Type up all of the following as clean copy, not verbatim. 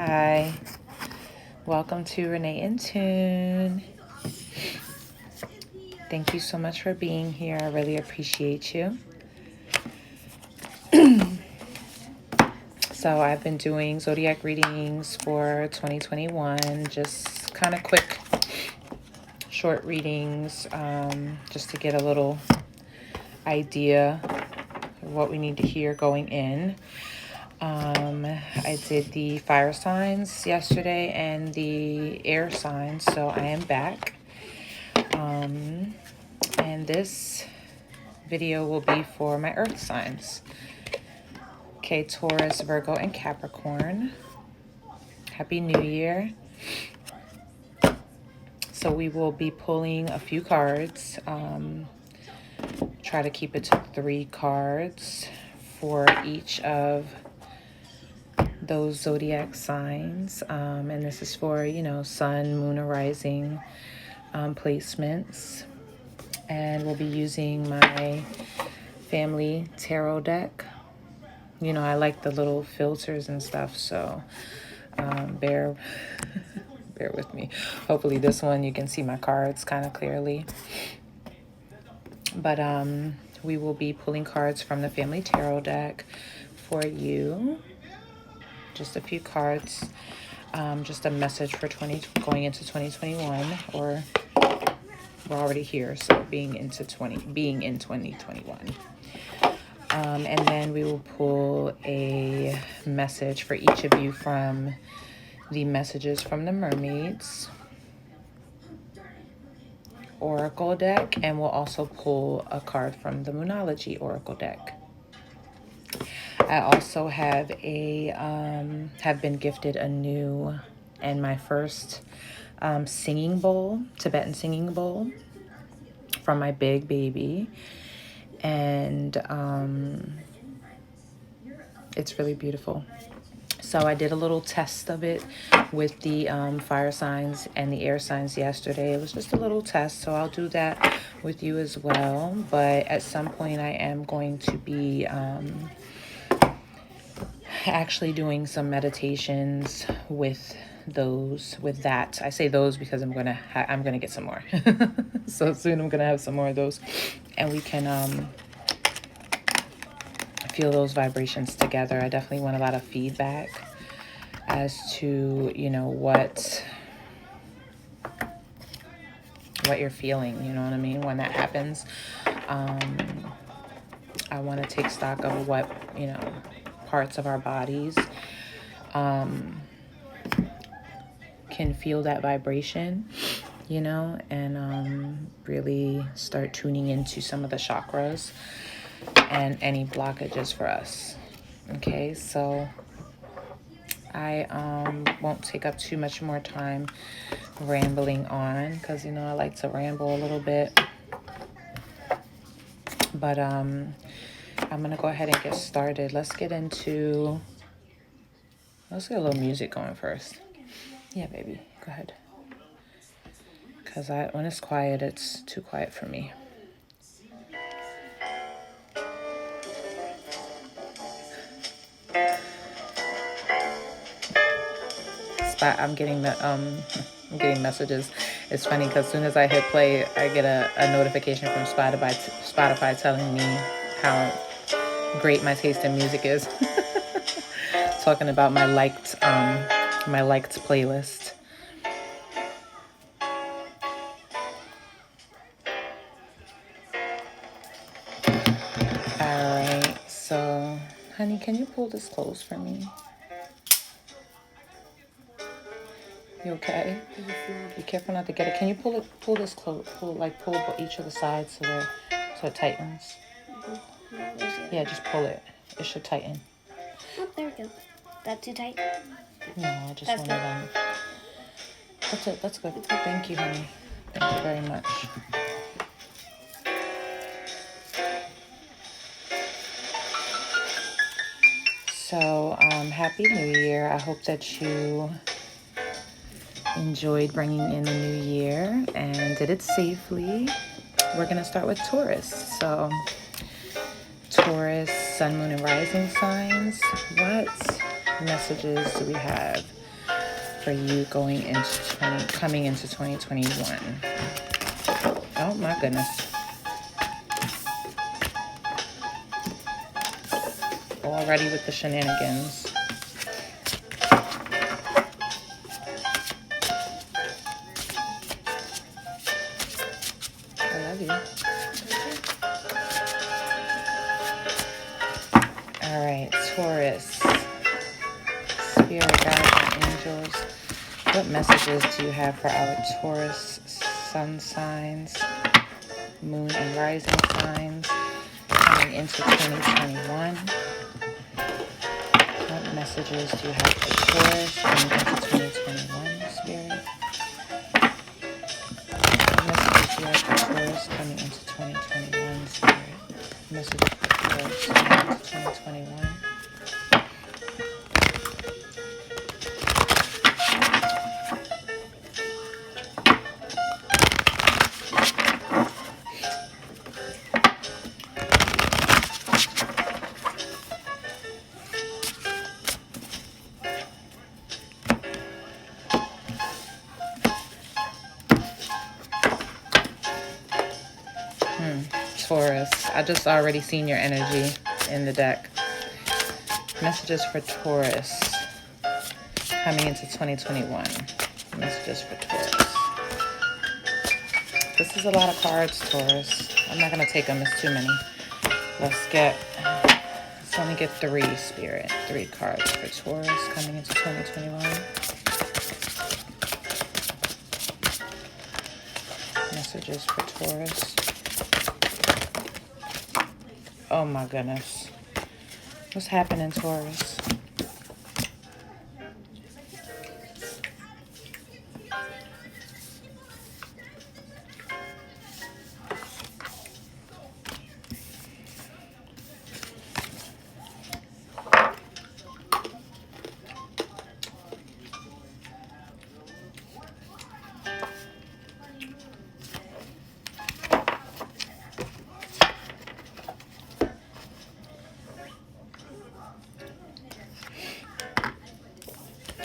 Hi, welcome to Renee In Tune. Thank you so much for being here. I really appreciate you. So I've been doing Zodiac Readings for 2021, just kind of quick, short readings, just to get a little idea of what we need to hear going in. I did the fire signs yesterday and the air signs, so I am back. And this video will be for my earth signs. Okay, Taurus, Virgo, and Capricorn. Happy New Year. So we will be pulling a few cards. Try to keep it to 3 cards for each of those zodiac signs. And this is for, sun, moon, or rising placements. And we'll be using my family tarot deck. I like the little filters and stuff, so bear with me. Hopefully this one you can see my cards kind of clearly. But we will be pulling cards from the family tarot deck for you. Just a few cards. Just a message for going into 2021, or we're already here, so being in 2021. And then we will pull a message for each of you from the Messages from the Mermaids Oracle deck, and we'll also pull a card from the Moonology Oracle deck. I also have been gifted a new and my first singing bowl, Tibetan singing bowl, from my big baby. And it's really beautiful. So I did a little test of it with the fire signs and the air signs yesterday. It was just a little test, so I'll do that with you as well. But at some point I am going to be actually doing some meditations with that. I say those because I'm gonna get some more. So soon I'm gonna have some more of those, and we can feel those vibrations together. I definitely want a lot of feedback as to what you're feeling, you know what I mean, when that happens. I want to take stock of what parts of our bodies can feel that vibration, and really start tuning into some of the chakras and any blockages for us. Okay, so I won't take up too much more time rambling on, because I like to ramble a little bit. But I'm gonna go ahead and get started. Let's get a little music going first. Yeah, baby, go ahead. Because when it's quiet, it's too quiet for me. I'm getting messages. It's funny because as soon as I hit play, I get a notification from Spotify telling me how great my taste in music is. Talking about my liked playlist. All right, so honey, can you pull this close for me? You okay? Be careful not to get it. Can you pull this close? Pull each of the sides so it tightens. Yeah, just pull it. It should tighten. Oh, there we go. That too tight? No, I just want to. That's it. That's good. Thank you, honey. Thank you very much. So, Happy New Year. I hope that you enjoyed bringing in the new year and did it safely. We're going to start with Taurus. So, Taurus, sun, moon, and rising signs. What messages do we have for you coming into 2021. Oh my goodness. Already with the shenanigans. I love you. All right, Taurus. Spirit guides and angels. What messages do you have for our Taurus sun signs, moon and rising signs coming into 2021? What messages do you have for Taurus coming into 2021, Spirit? What messages do you have for Taurus coming into 2021, Spirit? Messages for Taurus coming into 2021. Taurus. I just already seen your energy in the deck. Messages for Taurus coming into 2021. Messages for Taurus. This is a lot of cards, Taurus. I'm not going to take them. It's too many. Let's only get 3, Spirit. 3 cards for Taurus coming into 2021. Messages for Taurus. Oh my goodness. What's happening, Taurus?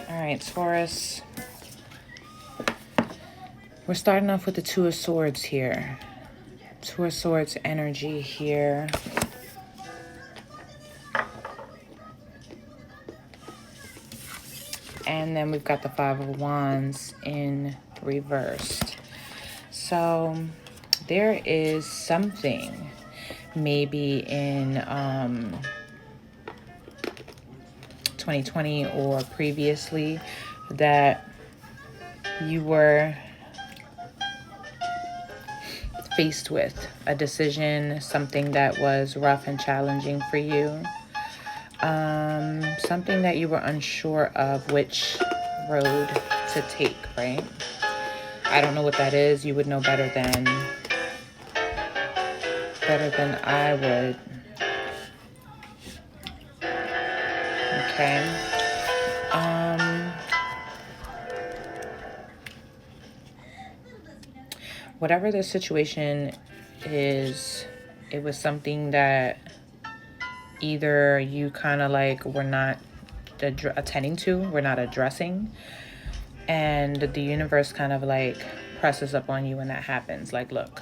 All right, Taurus. We're starting off with the 2 of Swords here. 2 of Swords energy here. And then we've got the 5 of Wands in reversed. So there is something maybe in 2020 or previously that you were faced with a decision, something that was rough and challenging for you, something that you were unsure of which road to take, right? I don't know what that is. You would know better than I would. Okay. Whatever the situation is, it was something that either you kind of like were not attending to, we're not addressing, and the universe kind of like presses up on you when that happens. Like, look,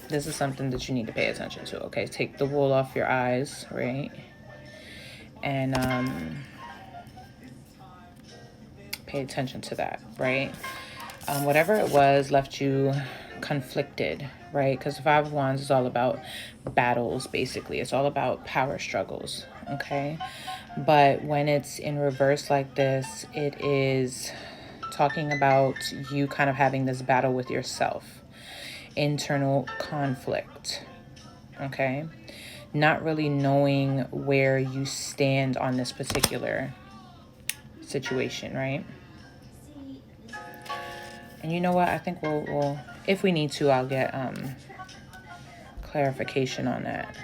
this is something that you need to pay attention to. Okay, take the wool off your eyes, right? And pay attention to that, right? Whatever it was left you conflicted, right? Because the 5 of Wands is all about battles, basically. It's all about power struggles, okay? But when it's in reverse like this, it is talking about you kind of having this battle with yourself, internal conflict, okay? Not really knowing where you stand on this particular situation, right? And you know what? I think we'll if we need to, I'll get clarification on that.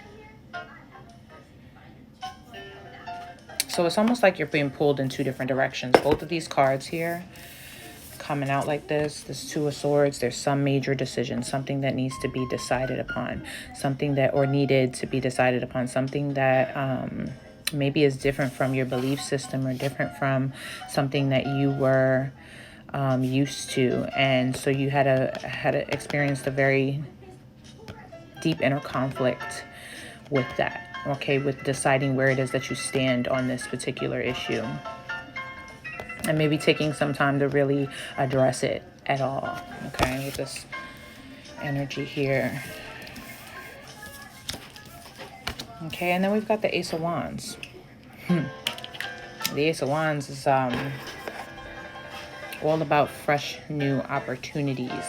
So it's almost like you're being pulled in 2 different directions. Both of these cards here coming out like this 2 of Swords, there's some major decision, something that needs to be decided upon, something that, or needed to be decided upon, something that maybe is different from your belief system or different from something that you were used to. And so you had experienced a very deep inner conflict with that, okay, with deciding where it is that you stand on this particular issue. And maybe taking some time to really address it at all, okay, with this energy here. Okay, and then we've got the Ace of Wands. The Ace of Wands is all about fresh new opportunities.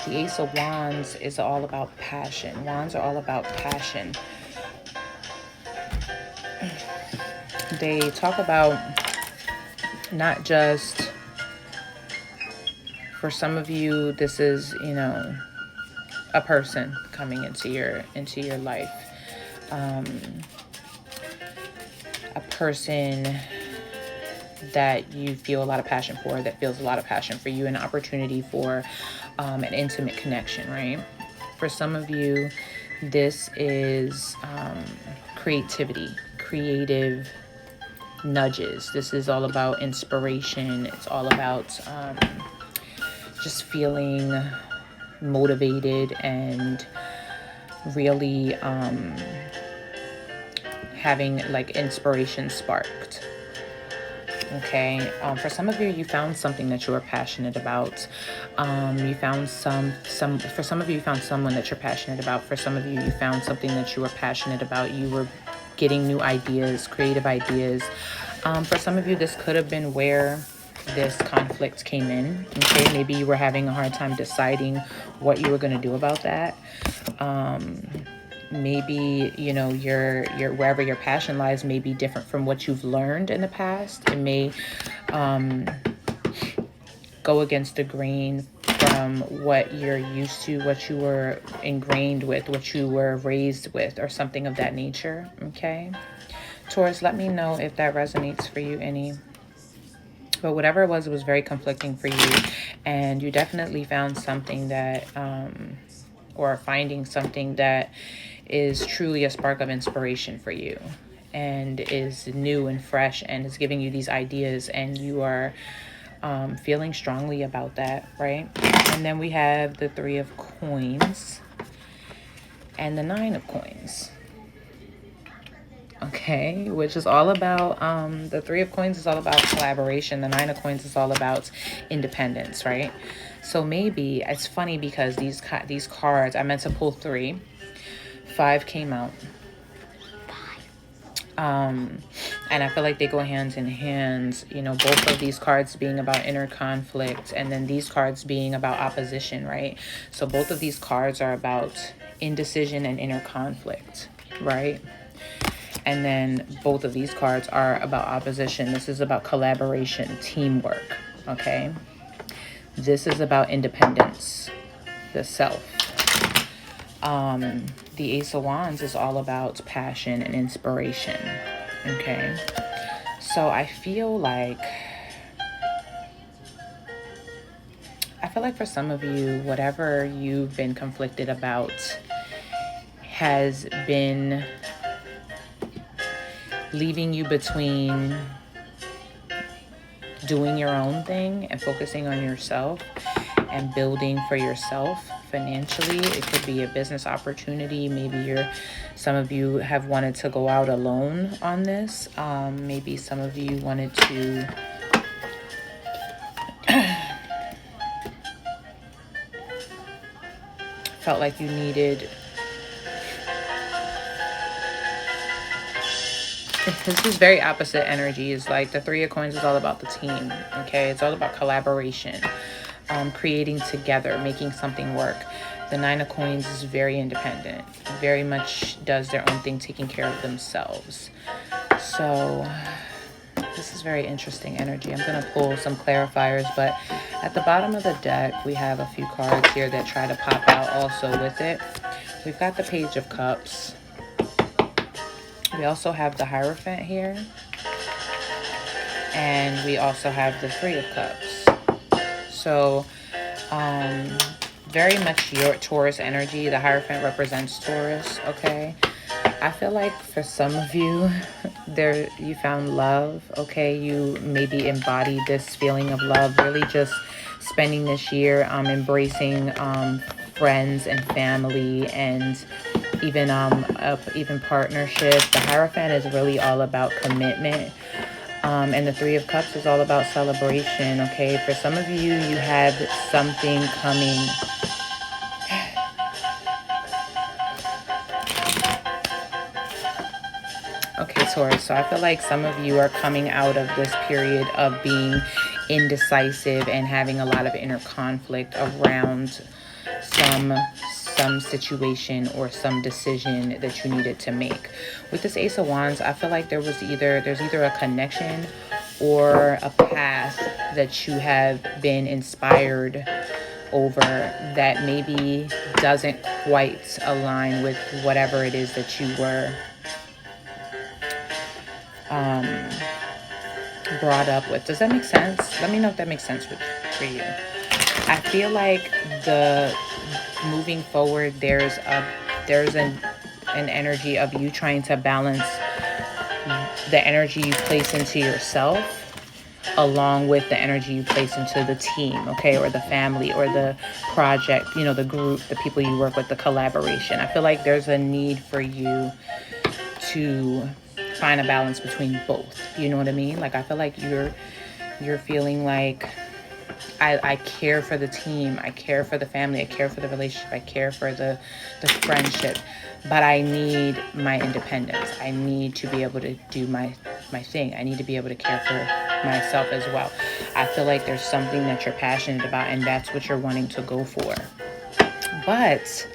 The Ace of Wands is all about passion. Wands are all about passion. They talk about not just, for some of you, this is, you know, a person coming into your life. A person that you feel a lot of passion for, that feels a lot of passion for you, an opportunity for an intimate connection, right? For some of you, this is creativity, creative nudges. This is all about inspiration. It's all about just feeling motivated and really having like inspiration sparked. Okay, for some of you, you found something that you were passionate about. You found for some of you, you found someone that you're passionate about. For some of you, you found something that you were passionate about. You were getting new ideas, creative ideas. For some of you, this could have been where this conflict came in. Okay, maybe you were having a hard time deciding what you were going to do about that. Maybe, you know, your wherever your passion lies may be different from what you've learned in the past. It may go against the grain from what you're used to, what you were ingrained with, what you were raised with, or something of that nature. Okay, Taurus, let me know if that resonates for you any. But whatever it was very conflicting for you, and you definitely found something that or finding something that is truly a spark of inspiration for you and is new and fresh and is giving you these ideas, and you are feeling strongly about that, right? And then we have the Three of Coins and the Nine of Coins. Okay, which is all about, the Three of Coins is all about collaboration. The Nine of Coins is all about independence, right? So maybe, it's funny because these cards, I meant to pull 3. 5 came out. And I feel like they go hand in hand, you know, both of these cards being about inner conflict and then these cards being about opposition, right? So both of these cards are about indecision and inner conflict, right? And then both of these cards are about opposition. This is about collaboration, teamwork, okay? This is about independence, the self. The Ace of Wands is all about passion and inspiration, okay? So I feel like for some of you, whatever you've been conflicted about has been leaving you between doing your own thing and focusing on yourself and building for yourself financially. It could be a business opportunity. Maybe some of you have wanted to go out alone on this. Maybe some of you wanted to felt like you needed. This is very opposite energy. It's like the Three of Coins is all about the team, okay? It's all about collaboration, creating together, making something work. The Nine of Coins is very independent, very much does their own thing, taking care of themselves. So this is very interesting energy. I'm going to pull some clarifiers, but at the bottom of the deck, we have a few cards here that try to pop out also with it. We've got the Page of Cups. We also have the Hierophant here. And we also have the Three of Cups. So, very much your Taurus energy. The Hierophant represents Taurus, okay? I feel like for some of you, you found love, okay? You maybe embodied this feeling of love, really just spending this year embracing friends and family, and even partnership. The Hierophant is really all about commitment. And the Three of Cups is all about celebration, okay? For some of you, you had something coming. Okay, Taurus, so I feel like some of you are coming out of this period of being indecisive and having a lot of inner conflict around some situation or some decision that you needed to make. With this Ace of Wands, I feel like there's either a connection or a path that you have been inspired over that maybe doesn't quite align with whatever it is that you were brought up with. Does that make sense? Let me know if that makes sense for you. I feel like the moving forward, there's an energy of you trying to balance the energy you place into yourself along with the energy you place into the team, okay, or the family or the project, the group, the people you work with, the collaboration. I feel like there's a need for you to find a balance between both. You know what I mean? Like, I feel like you're feeling like I care for the team, I care for the family, I care for the relationship, I care for the friendship, but I need my independence. I need to be able to do my thing. I need to be able to care for myself as well. I feel like there's something that you're passionate about, and that's what you're wanting to go for. But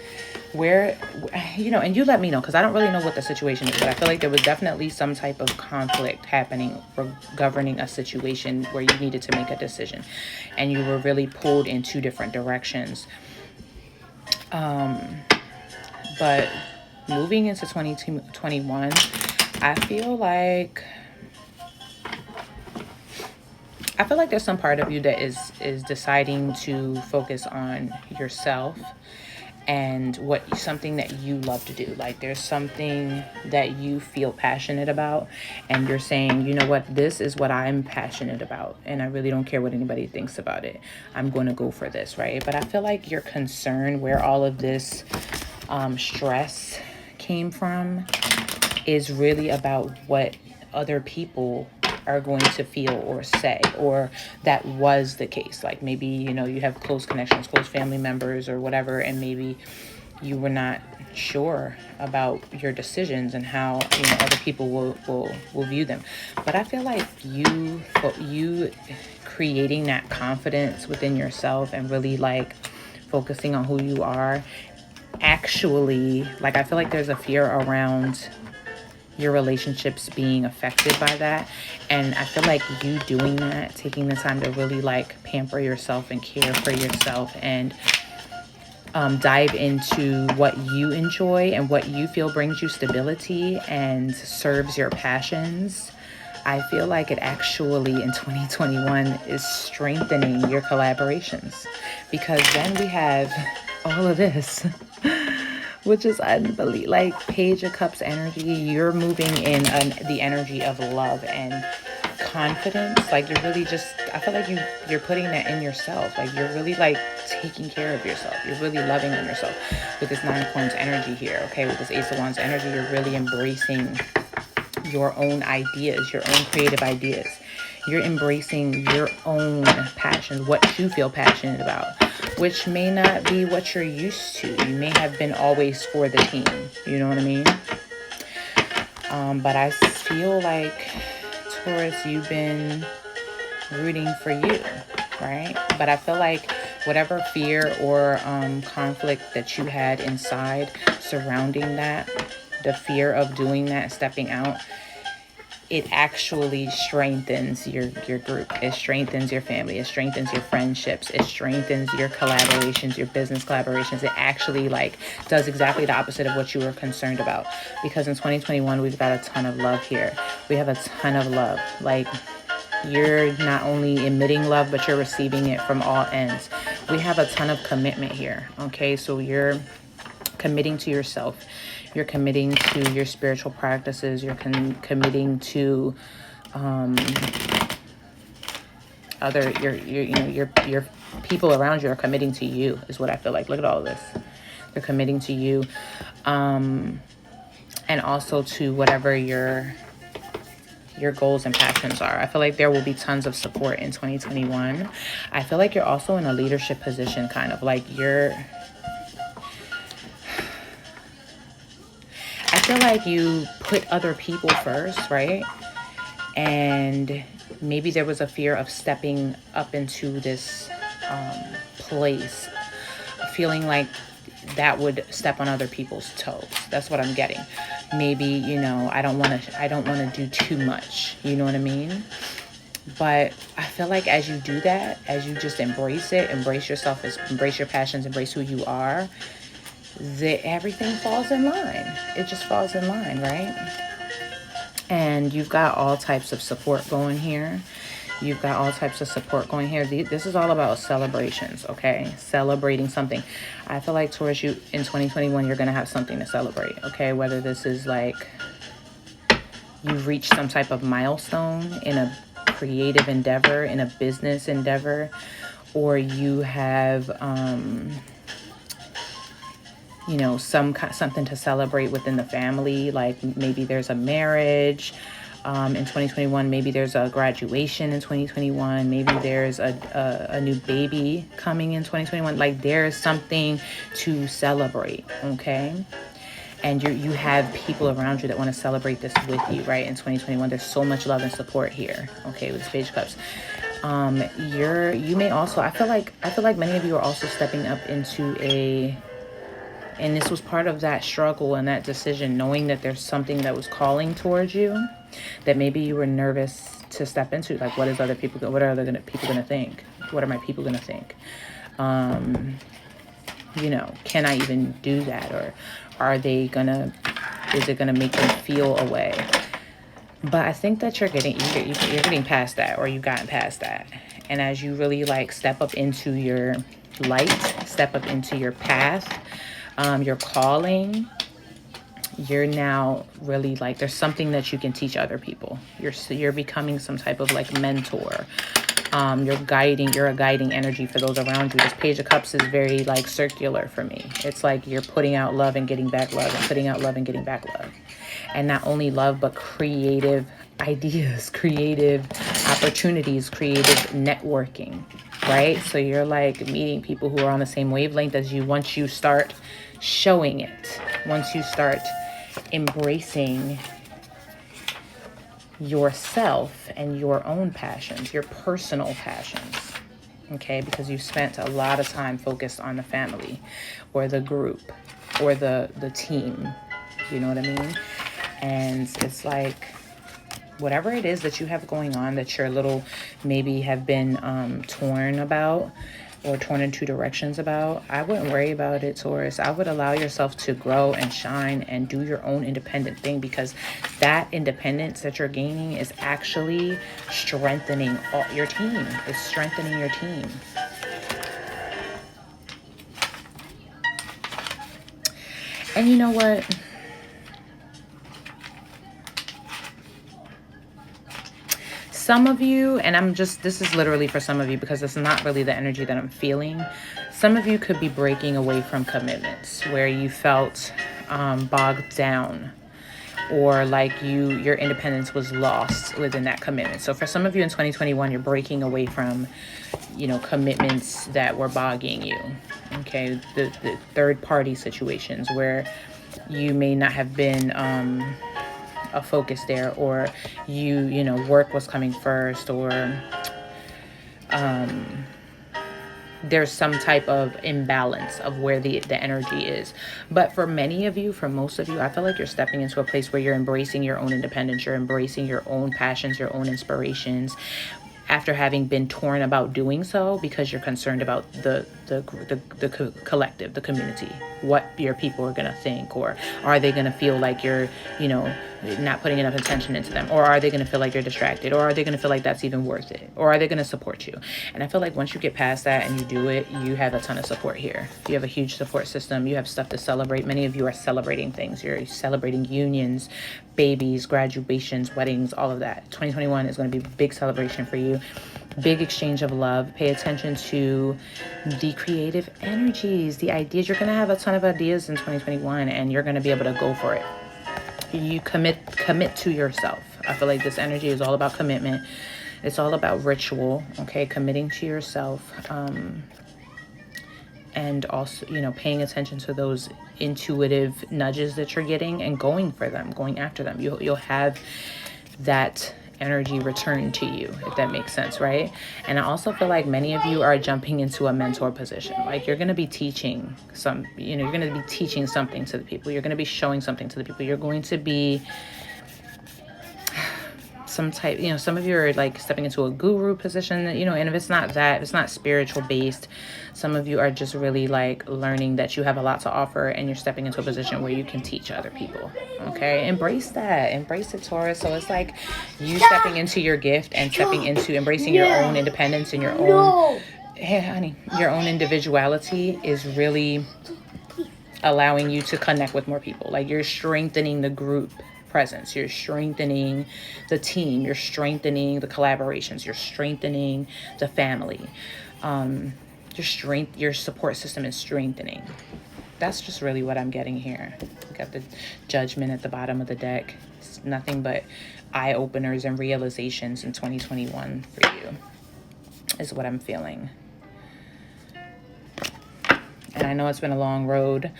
where, and you let me know, because I don't really know what the situation is, but I feel like there was definitely some type of conflict happening or governing a situation where you needed to make a decision and you were really pulled in two different directions. But moving into 2021, I feel like there's some part of you that is deciding to focus on yourself and something that you love to do. Like, there's something that you feel passionate about, and you're saying, you know what, this is what I'm passionate about, and I really don't care what anybody thinks about it. I'm going to go for this, right? But I feel like your concern, where all of this stress came from, is really about what other people are going to feel or say, or that was the case. Like, maybe, you have close connections, close family members or whatever, and maybe you were not sure about your decisions and how other people will view them. But I feel like you creating that confidence within yourself and really like focusing on who you are, actually, like, I feel like there's a fear around your relationships being affected by that. And I feel like you doing that, taking the time to really like pamper yourself and care for yourself and dive into what you enjoy and what you feel brings you stability and serves your passions. I feel like it actually in 2021 is strengthening your collaborations, because then we have all of this which is unbelievable. Like, Page of Cups energy, you're moving in the energy of love and confidence. Like, you're really just, I feel like you're putting that in yourself. Like, you're really like taking care of yourself. You're really loving on yourself with this Nine of Coins energy here, okay? With this Ace of Wands energy, you're really embracing your own ideas, your own creative ideas. You're embracing your own passions, what you feel passionate about, which may not be what you're used to. You may have been always for the team, you know what I mean? But I feel like, Taurus, you've been rooting for you, right? But I feel like whatever fear or conflict that you had inside surrounding that, the fear of doing that, stepping out, it actually strengthens your group. It strengthens your family. It strengthens your friendships. It strengthens your collaborations, your business collaborations. It actually like does exactly the opposite of what you were concerned about. Because in 2021, we've got a ton of love here. We have a ton of love. Like, you're not only emitting love, but you're receiving it from all ends. We have a ton of commitment here. Okay, so you're committing to yourself. You're committing to your spiritual practices. You're committing to your people around you are committing to you, is what I feel like. Look at all of this. They're committing to you, and also to whatever your goals and passions are. I feel like there will be tons of support in 2021. I feel like you're also in a leadership position, kind of like I feel like you put other people first, right? And maybe there was a fear of stepping up into this place, feeling like that would step on other people's toes. That's what I'm getting. Maybe, you know, I don't want to do too much. You know what I mean? But I feel like as you do that, as you just embrace it, embrace yourself, embrace your passions, embrace who you are, everything falls in line. It just falls in line, right? And you've got all types of support going here. You've got all types of support going here. This is all about celebrations, okay? Celebrating something. I feel like, Taurus, in 2021, you're going to have something to celebrate, okay? Whether this is like you've reached some type of milestone in a creative endeavor, in a business endeavor, or you have, you know, something to celebrate within the family. Like maybe there's a marriage in 2021. Maybe there's a graduation in 2021. Maybe there's a new baby coming in 2021. Like there's something to celebrate, okay? And you have people around you that want to celebrate this with you, right? In 2021, there's so much love and support here, okay, with Page of Cups. You may also, I feel like many of you are also stepping up into and this was part of that struggle and that decision, knowing that there's something that was calling towards you that maybe you were nervous to step into. Like, what are other people going to think? What are my people going to think? You know, can I even do that? Or is it going to make them feel a way? But I think that you're getting past that, or you've gotten past that. And as you really like step up into your light, step up into your path, your calling, you're now really like, there's something that you can teach other people. You're becoming some type of like mentor. You're a guiding energy for those around you. This Page of Cups is very like circular for me. It's like you're putting out love and getting back love, and putting out love and getting back love. And not only love, but creative ideas, creative opportunities, creative networking, right? So you're like meeting people who are on the same wavelength as you once you start showing it, once you start embracing yourself and your own passions, your personal passions, okay? Because you've spent a lot of time focused on the family or the group or the team, you know what I mean? And it's like, whatever it is that you have going on that you're a little, maybe have been torn about, or torn in two directions about, I wouldn't worry about it, Taurus. I would allow yourself to grow and shine and do your own independent thing, because that independence that you're gaining is actually strengthening your team. It's strengthening your team. And you know what? Some of you, and this is literally for some of you because it's not really the energy that I'm feeling. Some of you could be breaking away from commitments where you felt bogged down, or like your independence was lost within that commitment. So for some of you in 2021, you're breaking away from, you know, commitments that were bogging you. Okay, the third party situations where you may not have been a focus there, or you know, work was coming first, or there's some type of imbalance of where the energy is. But for many of you, for most of you, I feel like you're stepping into a place where you're embracing your own independence, you're embracing your own passions, your own inspirations, after having been torn about doing so because you're concerned about the collective, the community, what your people are going to think, or are they going to feel like you're, you know, not putting enough attention into them? Or are they going to feel like you're distracted? Or are they going to feel like that's even worth it? Or are they going to support you? And I feel like once you get past that and you do it, you have a ton of support here. You have a huge support system. You have stuff to celebrate. Many of you are celebrating things. You're celebrating unions, babies, graduations, weddings, all of that. 2021 is going to be a big celebration for you. Big exchange of love. Pay attention to the creative energies, the ideas. You're going to have a ton of ideas in 2021, and you're going to be able to go for it. You commit to yourself. I feel like this energy is all about commitment. It's all about ritual, okay? Committing to yourself, and also, you know, paying attention to those intuitive nudges that you're getting and going for them, going after them. You'll have that energy return to you, if that makes sense, right? And I also feel like many of you are jumping into a mentor position. Like you're going to be teaching you're going to be teaching something to the people. You're going to be showing something to the people. You're going to be some type, some of you are like stepping into a guru position, and if it's not that, if it's not spiritual based, some of you are just really like learning that you have a lot to offer and you're stepping into a position where you can teach other people. Okay. Embrace that. Embrace it, Taurus. So it's like you stepping into your gift and stepping into embracing your own independence and your own, hey, honey, your own individuality is really allowing you to connect with more people. Like you're strengthening the group presence, you're strengthening the team, you're strengthening the collaborations, you're strengthening the family, your support system is strengthening. That's just really what I'm getting here. We got the Judgment at the bottom of the deck. It's nothing but eye openers and realizations in 2021 for you is what I'm feeling. And I know it's been a long road,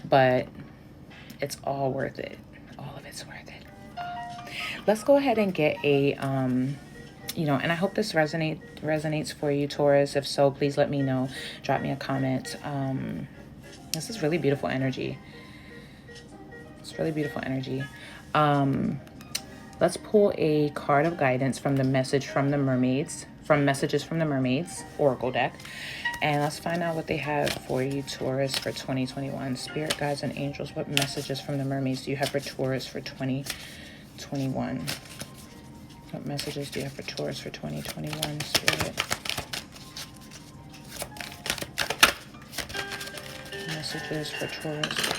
but it's all worth it. All of it's worth it. Let's go ahead and get a, and I hope this resonates for you, Taurus. If so, please let me know. Drop me a comment. This is really beautiful energy. It's really beautiful energy. Let's pull a card of guidance from the Messages from the Mermaids Oracle deck. And let's find out what they have for you, Taurus, for 2021. Spirit guides and angels, what messages from the mermaids do you have for Taurus for 2021? What messages do you have for Taurus for 2021, Spirit? Messages for Taurus for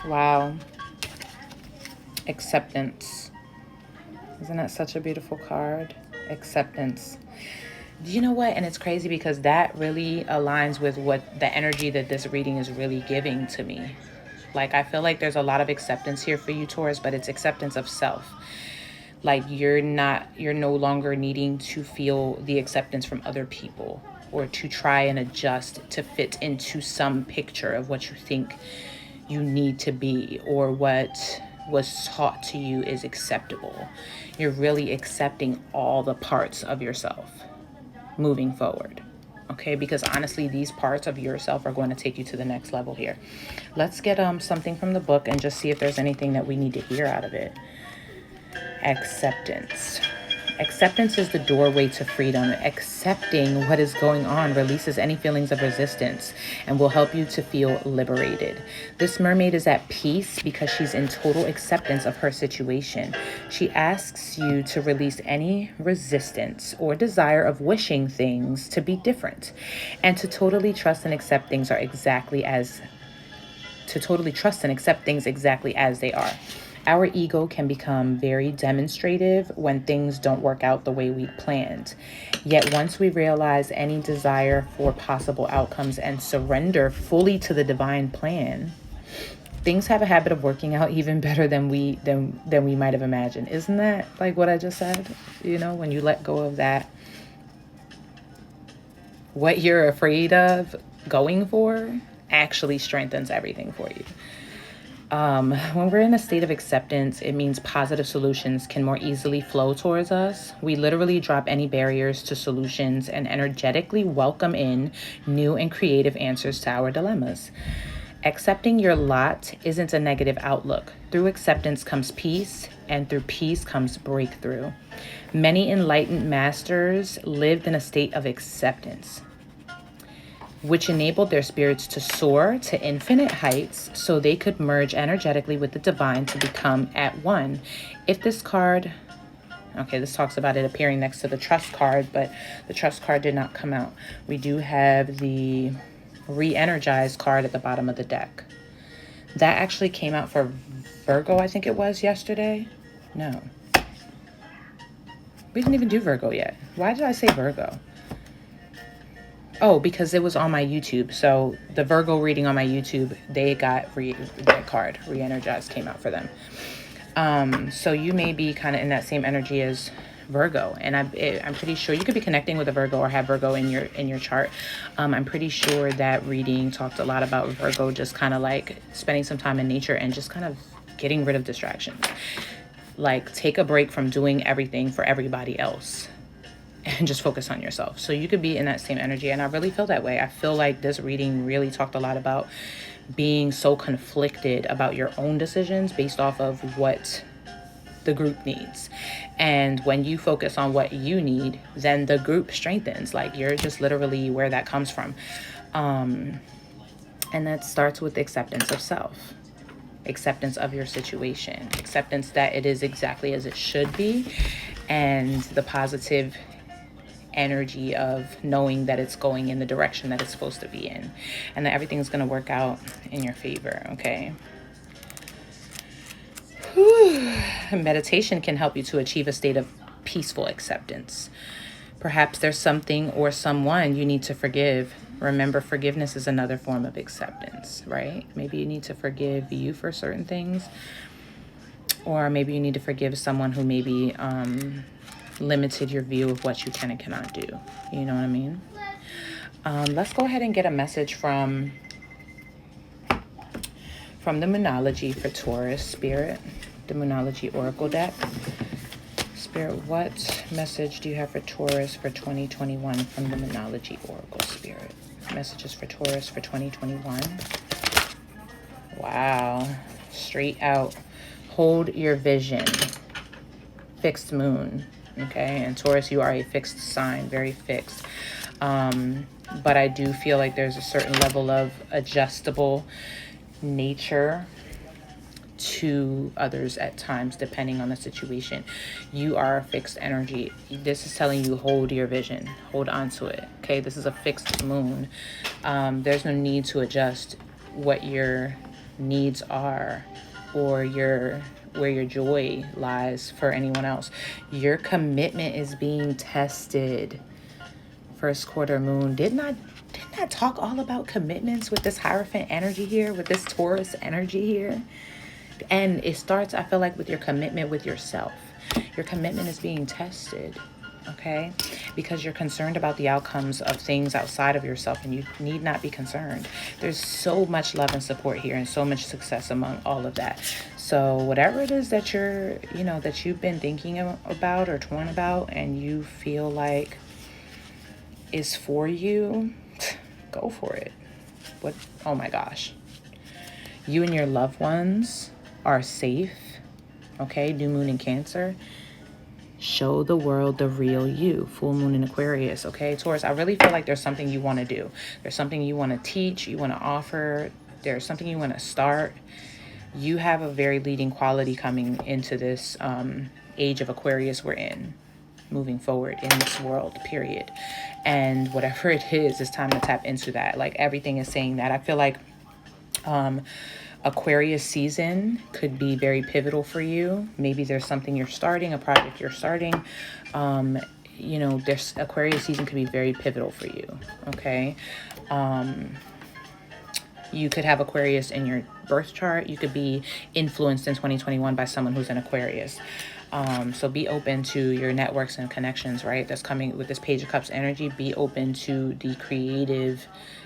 2021. Wow. Acceptance. Isn't that such a beautiful card? Acceptance. You know what? And it's crazy because that really aligns with what the energy that this reading is really giving to me. Like, I feel like there's a lot of acceptance here for you, Taurus, but it's acceptance of self. Like you're no longer needing to feel the acceptance from other people or to try and adjust to fit into some picture of what you think you need to be or what was taught to you is acceptable. You're really accepting all the parts of yourself moving forward. Okay, because honestly, these parts of yourself are going to take you to the next level here. Let's get something from the book and just see if there's anything that we need to hear out of it. Acceptance. Acceptance is the doorway to freedom. Accepting what is going on releases any feelings of resistance and will help you to feel liberated. This mermaid is at peace because she's in total acceptance of her situation. She asks you to release any resistance or desire of wishing things to be different and to totally trust and accept things exactly as they are. Our ego can become very demonstrative when things don't work out the way we planned. Yet once we realize any desire for possible outcomes and surrender fully to the divine plan, things have a habit of working out even better than we might have imagined. Isn't that like what I just said? When you let go of that, what you're afraid of going for actually strengthens everything for you. When we're in a state of acceptance, it means positive solutions can more easily flow towards us. We literally drop any barriers to solutions and energetically welcome in new and creative answers to our dilemmas. Accepting your lot isn't a negative outlook. Through acceptance comes peace, and through peace comes breakthrough. Many enlightened masters lived in a state of acceptance. which enabled their spirits to soar to infinite heights so they could merge energetically with the divine to become at one. If this card, okay, this talks about it appearing next to the trust card, but the trust card did not come out. We do have the re-energized card at the bottom of the deck. That actually came out for Virgo, I think it was yesterday. No. We didn't even do Virgo yet. Why did I say Virgo? Oh, because it was on my YouTube. So the Virgo reading on my YouTube, they got that card, re-energized, came out for them. So you may be kind of in that same energy as Virgo, and I'm pretty sure you could be connecting with a Virgo or have Virgo in your chart. I'm pretty sure that reading talked a lot about Virgo just kind of like spending some time in nature and just kind of getting rid of distractions. Like, take a break from doing everything for everybody else and just focus on yourself. So you could be in that same energy, and I really feel that way. I feel like this reading really talked a lot about being so conflicted about your own decisions based off of what the group needs. And when you focus on what you need, then the group strengthens. Like, you're just literally where that comes from. And that starts with acceptance of self, acceptance of your situation, acceptance that it is exactly as it should be, and the positive energy of knowing that it's going in the direction that it's supposed to be in, and that everything's going to work out in your favor. Okay. Whew. Meditation can help you to achieve a state of peaceful acceptance. Perhaps there's something or someone you need to forgive. Remember, forgiveness is another form of acceptance, right? Maybe you need to forgive you for certain things, or maybe you need to forgive someone who maybe limited your view of what you can and cannot do. You know what I mean? Let's go ahead and get a message from the Moonology for Taurus, Spirit, the Moonology Oracle deck. Spirit, what message do you have for Taurus for 2021 from the Moonology Oracle, Spirit? Messages for Taurus for 2021. Wow. Straight out. Hold your vision. Fixed moon. Okay. And Taurus, you are a fixed sign. Very fixed. But I do feel like there's a certain level of adjustable nature to others at times, depending on the situation. You are a fixed energy. This is telling you, hold your vision, hold on to it. Okay, this is a fixed moon. There's no need to adjust what your needs are or where your joy lies for anyone else. Your commitment is being tested. First quarter moon. Didn't I talk all about commitments with this Hierophant energy here, with this Taurus energy here? And it starts, I feel like, with your commitment with yourself. Your commitment is being tested, okay? Because you're concerned about the outcomes of things outside of yourself, and you need not be concerned. There's so much love and support here and so much success among all of that. So whatever it is that you're, that you've been thinking about or torn about, and you feel like is for you, go for it. Oh my gosh. You and your loved ones are safe. Okay, new moon in Cancer. Show the world the real you. Full moon in Aquarius. Okay, Taurus, I really feel like there's something you want to do. There's something you want to teach, you want to offer. There's something you want to start. You have a very leading quality coming into this age of Aquarius we're in, moving forward in this world, period. And whatever it is, it's time to tap into that. Like, everything is saying that. I feel like Aquarius season could be very pivotal for you. Maybe there's something you're starting, a project you're starting. There's Aquarius season could be very pivotal for you. Okay. You could have Aquarius in your birth chart. You could be influenced in 2021 by someone who's in Aquarius. So be open to your networks and connections, right? That's coming with this Page of Cups energy. Be open to the creative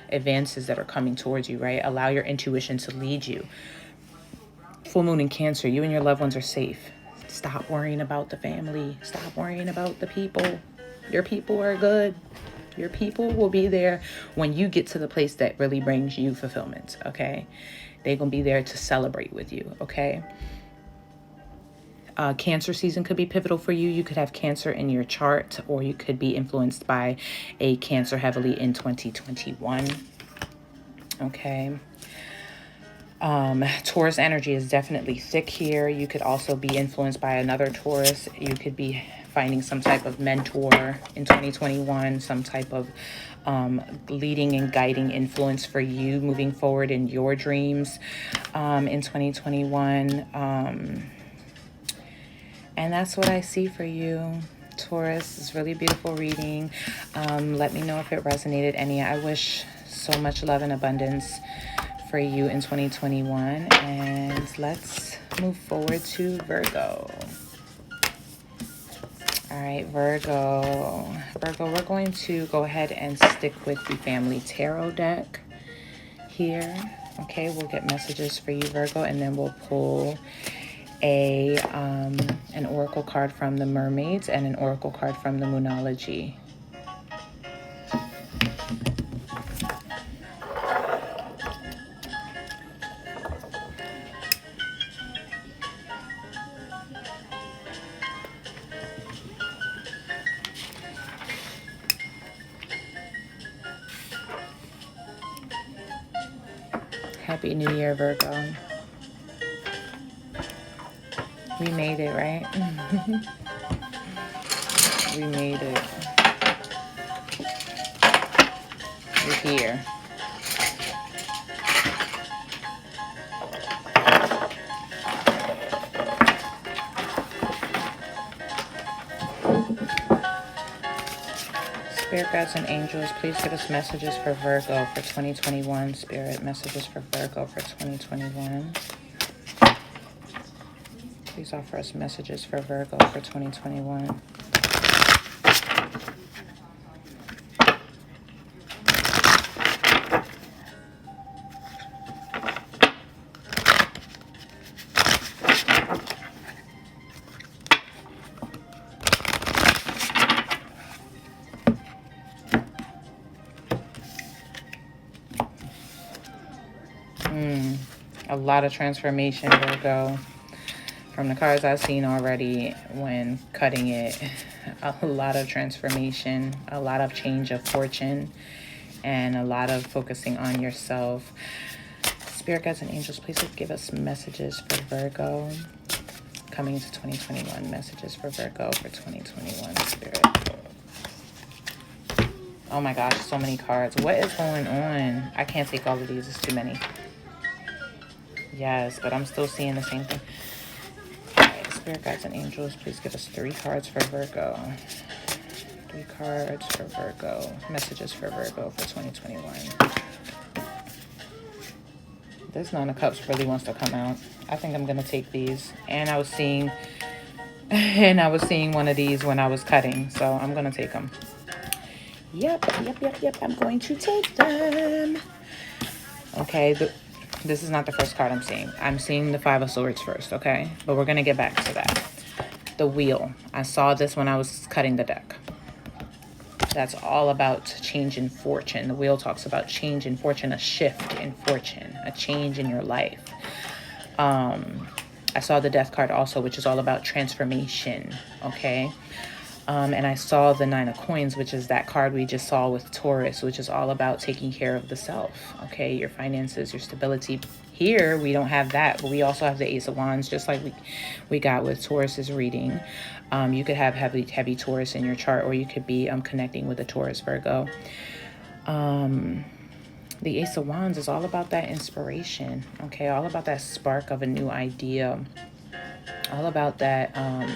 advances that are coming towards you, right? Allow your intuition to lead you. Full moon in Cancer, you and your loved ones are safe. Stop worrying about the family. Stop worrying about the people. Your people are good. Your people will be there when you get to the place that really brings you fulfillment, okay? They're going to be there to celebrate with you, okay? Cancer season could be pivotal for you. You could have Cancer in your chart, or you could be influenced by a Cancer heavily in 2021. Okay. Taurus energy is definitely thick here. You could also be influenced by another Taurus. You could be finding some type of mentor in 2021, some type of leading and guiding influence for you moving forward in your dreams in 2021. And that's what I see for you, Taurus. It's really beautiful reading. Let me know if it resonated any. I wish so much love and abundance for you in 2021. And let's move forward to Virgo. All right, Virgo. Virgo, we're going to go ahead and stick with the Family Tarot deck here. Okay, we'll get messages for you, Virgo, and then we'll pull an oracle card from the Mermaids and an oracle card from the Moonology. Happy New Year, Virgo. We made it, right? We made it. We're here. Spirit guides and angels, please give us messages for Virgo for 2021. Spirit, messages for Virgo for 2021. Please offer us messages for Virgo for 2021. A lot of transformation, Virgo. From the cards I've seen already when cutting it, a lot of transformation, a lot of change of fortune, and a lot of focusing on yourself. Spirit guides and angels, please give us messages for Virgo coming into 2021. Messages for Virgo for 2021, Spirit. Oh my gosh, so many cards. What is going on? I can't take all of these. It's too many. Yes, but I'm still seeing the same thing. Spirit guides and angels, please give us 3 cards for Virgo. 3 cards for Virgo. Messages for Virgo for 2021. This Nine of Cups really wants to come out. I think I'm gonna take these. And I was seeing one of these when I was cutting, so I'm gonna take them. Yep. I'm going to take them. Okay. This is not the first card I'm seeing. I'm seeing the Five of Swords first, okay? But we're going to get back to that. The Wheel. I saw this when I was cutting the deck. That's all about change in fortune. The Wheel talks about change in fortune, a shift in fortune, a change in your life. I saw the Death card also, which is all about transformation, okay? And I saw the Nine of Coins, which is that card we just saw with Taurus, which is all about taking care of the self, okay? Your finances, your stability. Here, we don't have that, but we also have the Ace of Wands, just like we got with Taurus's reading. You could have heavy Taurus in your chart, or you could be connecting with a Taurus, Virgo. The Ace of Wands is all about that inspiration, okay? All about that spark of a new idea. All about that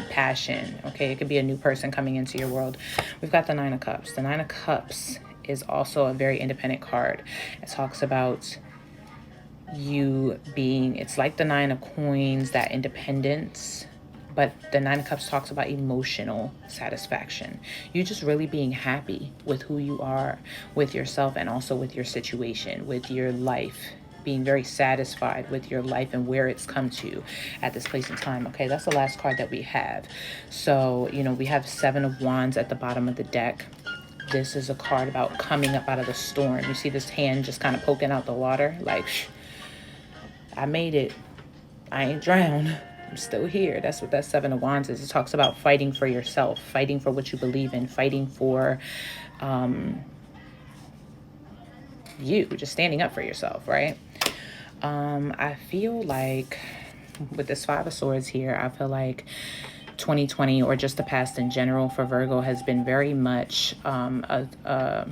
passion, okay? It could be a new person coming into your world. We've got the Nine of Cups. The Nine of Cups is also a very independent card. It talks about you being, it's like the Nine of Coins, that independence, but the Nine of Cups talks about emotional satisfaction. You just really being happy with who you are, with yourself, and also with your situation, with your life. Being very satisfied with your life and where it's come to at this place in time. Okay, that's the last card that we have. So, you know, we have 7 of Wands at the bottom of the deck. This is a card about coming up out of the storm. You see this hand just kind of poking out the water, like, I made it. I ain't drowned. I'm still here. That's what that Seven of Wands is. It talks about fighting for yourself, fighting for what you believe in, fighting for you, just standing up for yourself, right? I feel like with this Five of Swords here, I feel like 2020 or just the past in general for Virgo has been very much a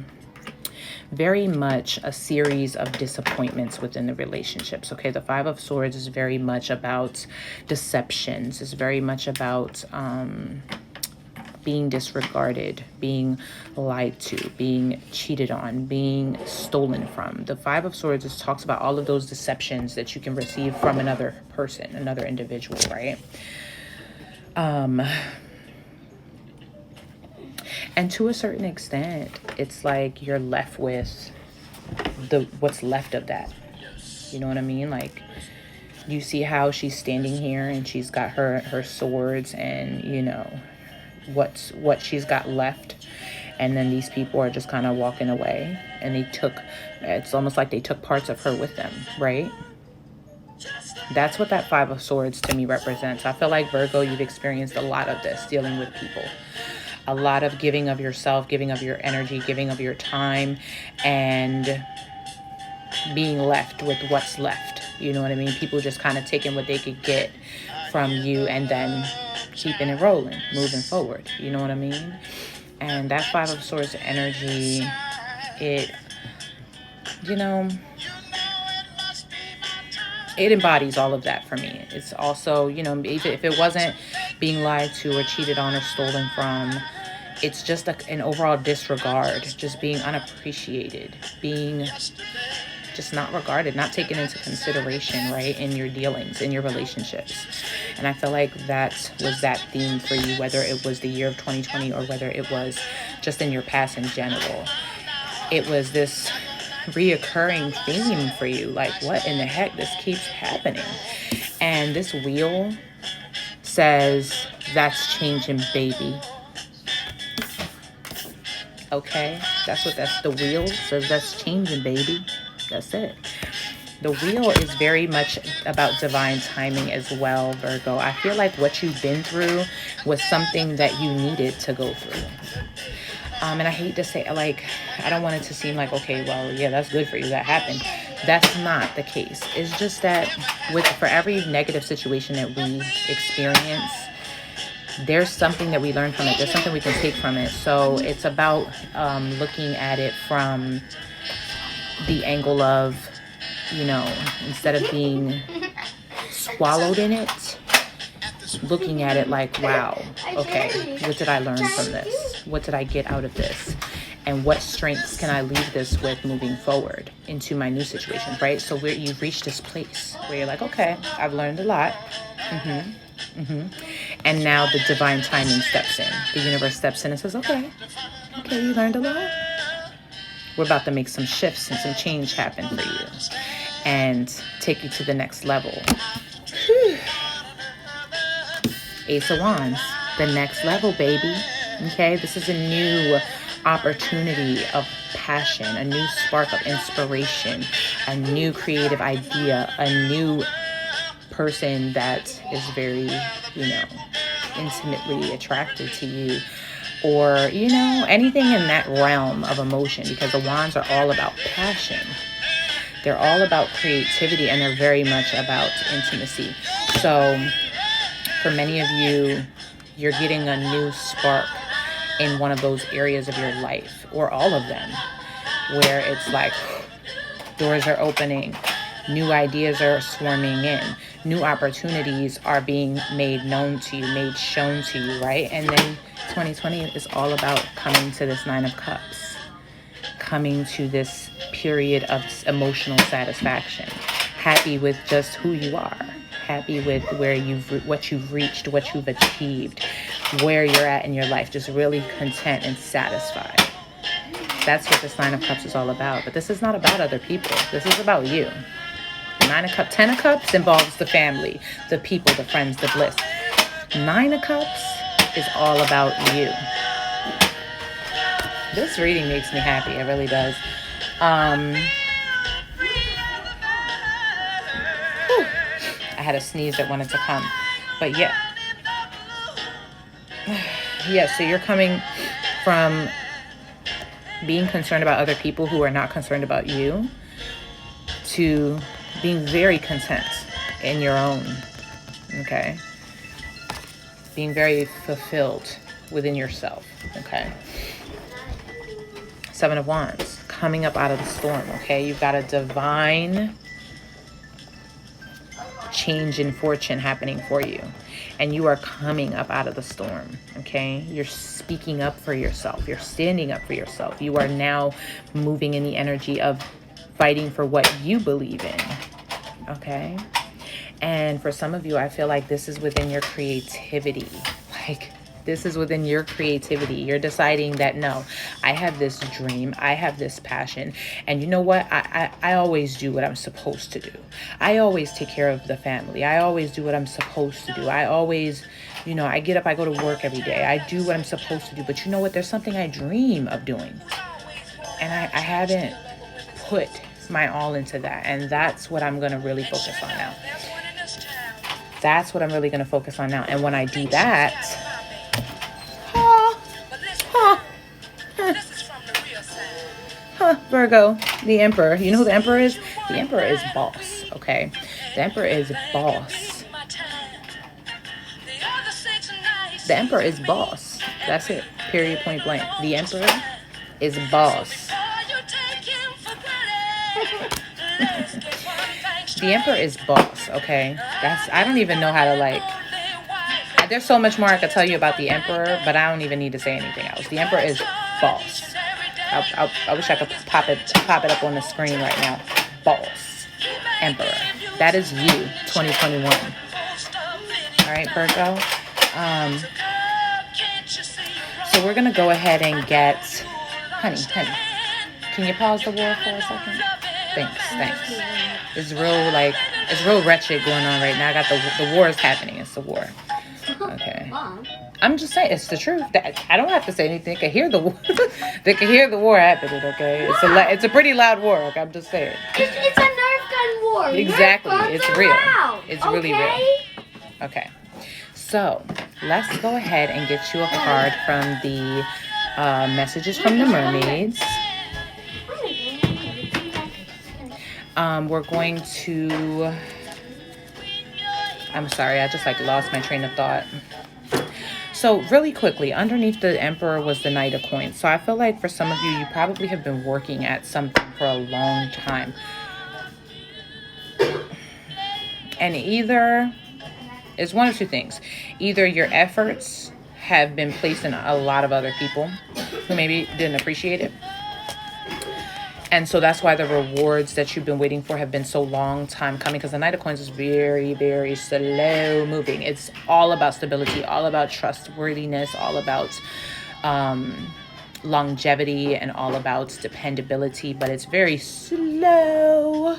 series of disappointments within the relationships. Okay, the Five of Swords is very much about deceptions. It's very much about being disregarded, being lied to, being cheated on, being stolen from. The Five of Swords just talks about all of those deceptions that you can receive from another person, another individual, right? And to a certain extent, it's like you're left with what's left of that. You know what I mean? Like, you see how she's standing here and she's got her swords and, you know, what she's got left. And then these people are just kind of walking away, and it's almost like they took parts of her with them, right? That's what that Five of Swords to me represents. I feel like, Virgo, you've experienced a lot of this dealing with people. A lot of giving of yourself, giving of your energy, giving of your time, and being left with what's left. You know what I mean? People just kind of taking what they could get from you and then keeping it rolling, moving forward. You know what I mean? And that Five of Swords energy, it, you know, it embodies all of that for me. It's also, you know, if it wasn't being lied to or cheated on or stolen from, it's just an overall disregard, just being unappreciated, being just not regarded, not taken into consideration, right, in your dealings, in your relationships. And I feel like that was that theme for you, whether it was the year of 2020 or whether it was just in your past in general. It was this reoccurring theme for you, like, what in the heck, this keeps happening. And this wheel says, that's changing, baby. Okay, the wheel says, that's changing, baby. That's it. The wheel is very much about divine timing as well, Virgo. I feel like what you've been through was something that you needed to go through. And I hate to say, like, I don't want it to seem like, okay, well, yeah, that's good for you, that happened. That's not the case. It's just that for every negative situation that we experience, there's something that we learn from it. There's something we can take from it. So it's about looking at it from the angle of, you know, instead of being swallowed in it, looking at it like, wow, okay, what did I learn from this? What did I get out of this? And what strengths can I leave this with moving forward into my new situation, right? So where you've reached this place where you're like, okay, I've learned a lot. And now the divine timing steps in. The universe steps in and says, okay, you learned a lot. We're about to make some shifts and some change happen for you and take you to the next level. Ace of Wands, the next level, baby. Okay, this is a new opportunity of passion, a new spark of inspiration, a new creative idea, a new person that is very, you know, intimately attracted to you, or, you know, anything in that realm of emotion, because the wands are all about passion. They're all about creativity, and they're very much about intimacy. So for many of you, you're getting a new spark in one of those areas of your life, or all of them, where it's like doors are opening, new ideas are swarming in, new opportunities are being made known to you, made shown to you, right? And then 2020 is all about coming to this Nine of Cups, coming to this period of emotional satisfaction, happy with just who you are, happy with what you've reached, what you've achieved, where you're at in your life, just really content and satisfied. That's what this Nine of Cups is all about. But this is not about other people. This is about you. The Ten of Cups involves the family, the people, the friends, the bliss. Nine of Cups is all about you. This reading makes me happy. It really does. I had a sneeze that wanted to come. But yeah. Yeah, so you're coming from being concerned about other people who are not concerned about you to being very content in your own, okay? Being very fulfilled within yourself, okay? Seven of Wands, coming up out of the storm, okay? You've got a divine change in fortune happening for you. And you are coming up out of the storm, okay? You're speaking up for yourself. You're standing up for yourself. You are now moving in the energy of fighting for what you believe in, okay? And for some of you, I feel like this is within your creativity. Like, this is within your creativity. You're deciding that, no, I have this dream. I have this passion. And you know what? I always do what I'm supposed to do. I always take care of the family. I always do what I'm supposed to do. I always, you know, I get up, I go to work every day. I do what I'm supposed to do. But you know what? There's something I dream of doing. And I haven't put my all into that. And that's what I'm going to really focus on now. That's what I'm really going to focus on now. And when I do that, Virgo, the Emperor. You know who the Emperor is? The Emperor is boss, okay? The Emperor is boss. The Emperor is boss. That's it. Period, point blank. The Emperor is boss. The Emperor is boss, okay? I don't even know how to, like, there's so much more I could tell you about the Emperor, but I don't even need to say anything else. The Emperor is boss. I wish I could pop it up on the screen right now. Boss. Emperor. That is you, 2021. All right, Virgo. So we're going to go ahead and get... Honey. Can you pause the war for a second? Thanks. It's real wretched going on right now. I got the war is happening. It's the war. Okay. I'm just saying, it's the truth. I don't have to say anything. They can hear the war. They can hear the war happening. Okay, it's a pretty loud war. Okay? I'm just saying. It's a Nerf gun war. Exactly, it's real. Loud. It's really real. Okay, so let's go ahead and get you a card from the messages from the mermaids. We're going to. I'm sorry, I just lost my train of thought. So really quickly, underneath the Emperor was the Knight of Coins. So I feel like for some of you probably have been working at something for a long time. And either, it's one of two things. Either your efforts have been placed in a lot of other people who maybe didn't appreciate it. And so that's why the rewards that you've been waiting for have been so long time coming, because the Knight of Coins is very, very slow moving. It's all about stability, all about trustworthiness, all about longevity, and all about dependability, but it's very slow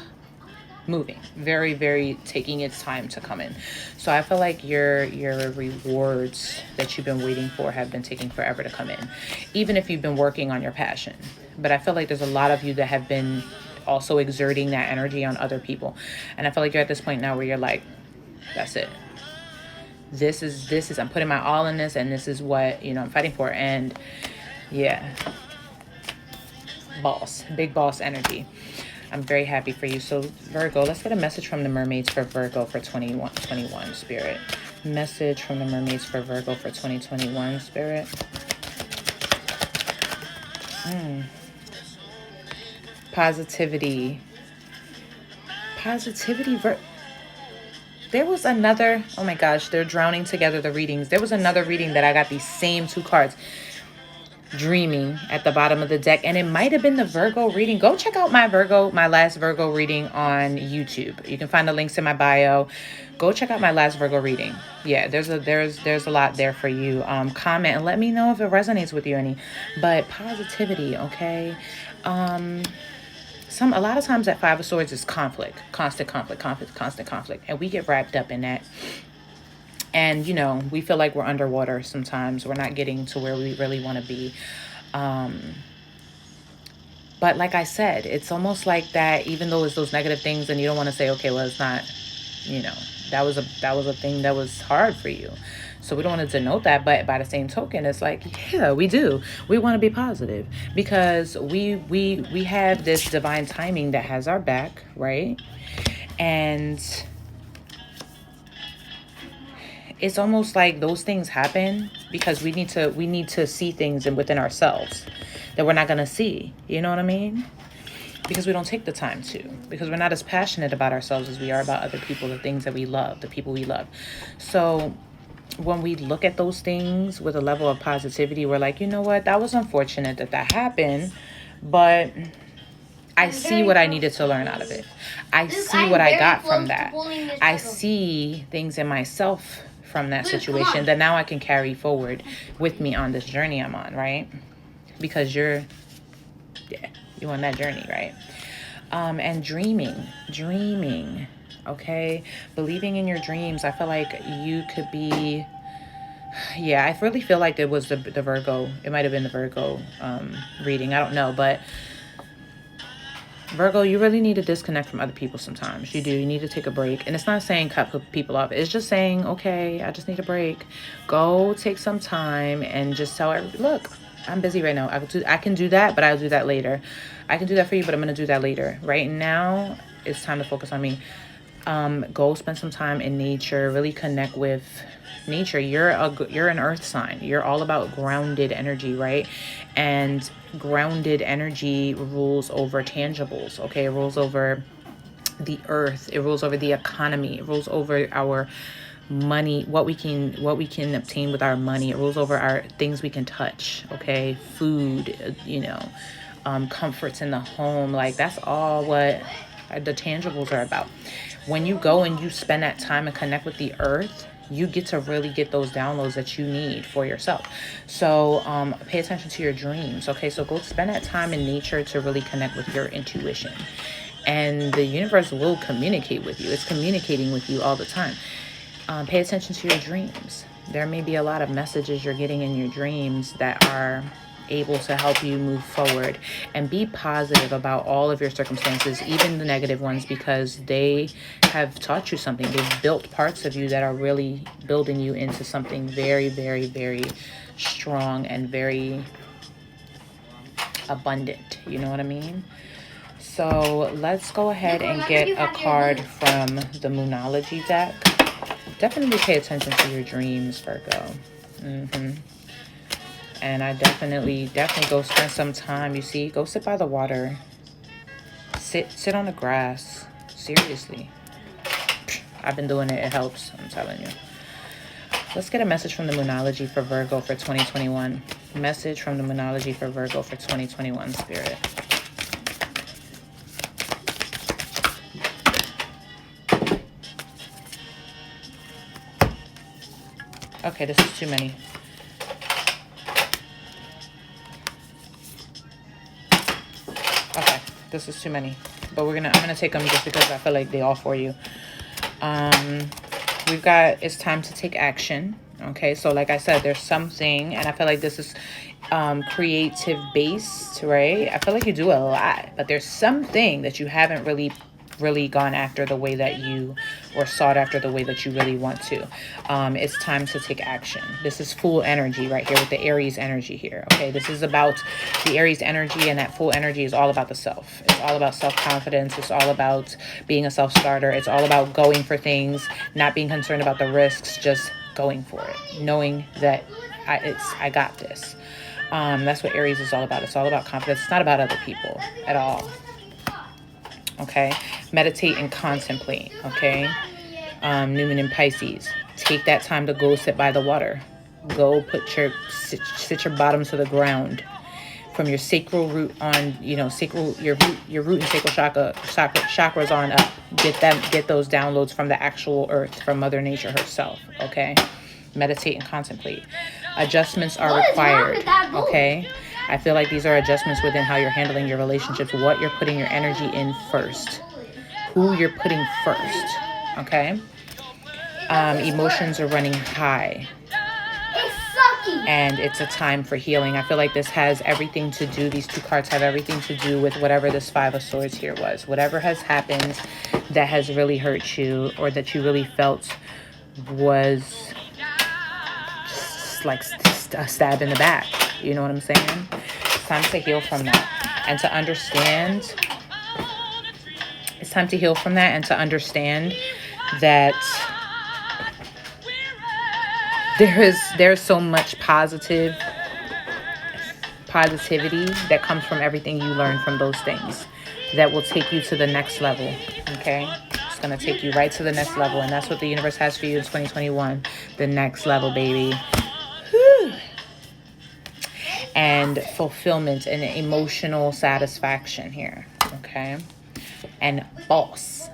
moving, very, very taking its time to come in. So I feel like your rewards that you've been waiting for have been taking forever to come in, even if you've been working on your passion. But I feel like there's a lot of you that have been also exerting that energy on other people, and I feel like you're at this point now where you're like, that's it. This is I'm putting my all in this, and this is what, you know, I'm fighting for. And yeah, boss, big boss energy. I'm very happy for you. So Virgo, let's get a message from the mermaids for Virgo for 2021, Spirit. Message from the mermaids for Virgo for 2021, Spirit. Positivity. There was another, oh my gosh, they're drowning together, the readings. There was another reading that I got these same two cards. Dreaming at the bottom of the deck, and it might have been the Virgo reading. Go check out my last Virgo reading on YouTube. You can find the links in my bio. Go check out my last Virgo reading. Yeah, there's a lot there for you. Comment and let me know if it resonates with you any. But positivity, okay? A lot of times that Five of Swords is conflict, constant conflict, and we get wrapped up in that. And, you know, we feel like we're underwater sometimes. We're not getting to where we really want to be. But like I said, it's almost like that, even though it's those negative things and you don't want to say, okay, well, it's not you know, that was a thing that was hard for you. So we don't want to denote that, but by the same token, it's like, yeah, we do. We want to be positive because we have this divine timing that has our back, right? And it's almost like those things happen because we need to see things within ourselves that we're not going to see. You know what I mean? Because we don't take the time to, because we're not as passionate about ourselves as we are about other people, the things that we love, the people we love. So when we look at those things with a level of positivity, we're like, you know what, that was unfortunate that happened, but I see what I needed to learn out of it. I see what I got from that. I see things in myself from that situation that now I can carry forward with me on this journey I'm on, right? Because you're on that journey, right? And dreaming, okay? Believing in your dreams. I feel like you could be, yeah, I really feel like it was the Virgo. It might have been the Virgo reading. I don't know, but Virgo, you really need to disconnect from other people sometimes. You do. You need to take a break. And it's not saying cut people off. It's just saying, okay, I just need a break. Go take some time and just tell everybody, look, I'm busy right now. I can do that, but I'll do that later. I can do that for you, but I'm going to do that later. Right now, it's time to focus on me. Go spend some time in nature. Really connect with nature. You're an earth sign. You're all about grounded energy, right? And grounded energy rules over tangibles, okay? It rules over the earth. It rules over the economy. It rules over our money, what we can obtain with our money. It rules over our things we can touch, okay? Food, comforts in the home. Like, that's all what the tangibles are about. When you go and you spend that time and connect with the earth, you get to really get those downloads that you need for yourself. So pay attention to your dreams, okay? So go spend that time in nature to really connect with your intuition. And the universe will communicate with you. It's communicating with you all the time. Pay attention to your dreams. There may be a lot of messages you're getting in your dreams that are able to help you move forward, and be positive about all of your circumstances, even the negative ones, because they have taught you something. They've built parts of you that are really building you into something very, very, very strong and very abundant. You know what I mean? So let's go ahead and get a card from the Moonology deck. Definitely pay attention to your dreams, Virgo. And I definitely go spend some time. You see, go sit by the water. Sit on the grass. Seriously. I've been doing it. It helps. I'm telling you. Let's get a message from the Moonology for Virgo for 2021. Message from the Moonology for Virgo for 2021, Spirit. Okay, this is too many. Okay, this is too many. But I'm gonna take them just because I feel like they all for you. We've got, it's time to take action. Okay, so like I said, there's something, and I feel like this is creative based, right? I feel like you do a lot, but there's something that you haven't really gone after the way that you, or sought after the way that you really want to. It's time to take action. This is full energy right here with the Aries energy here. Okay, this is about the Aries energy, and that full energy is all about the self. It's all about self-confidence. It's all about being a self-starter. It's all about going for things, not being concerned about the risks, just going for it, knowing that I got this. That's what Aries is all about. It's all about confidence. It's not about other people at all. Okay, meditate and contemplate. Okay, New Moon in Pisces. Take that time to go sit by the water. Go sit your bottom to the ground, from your sacral root on. Your root and sacral chakras on up. Get those downloads from the actual earth, from Mother Nature herself. Okay, meditate and contemplate. Adjustments are required. Okay. I feel like these are adjustments within how you're handling your relationships, what you're putting your energy in first, who you're putting first, okay? Emotions are running high. It's sucky. and it's a time for healing. I feel like this has everything to do, these two cards have everything to do with whatever this Five of Swords here was. Whatever has happened that has really hurt you, or that you really felt was just like a stab in the back. You know what I'm saying? It's time to heal from that and to understand. It's time to heal from that and to understand that there's so much positivity that comes from everything you learn from those things that will take you to the next level. Okay, it's gonna take you right to the next level, and that's what the universe has for you in 2021. The next level, baby. Whew. And fulfillment and emotional satisfaction here. Okay, and boss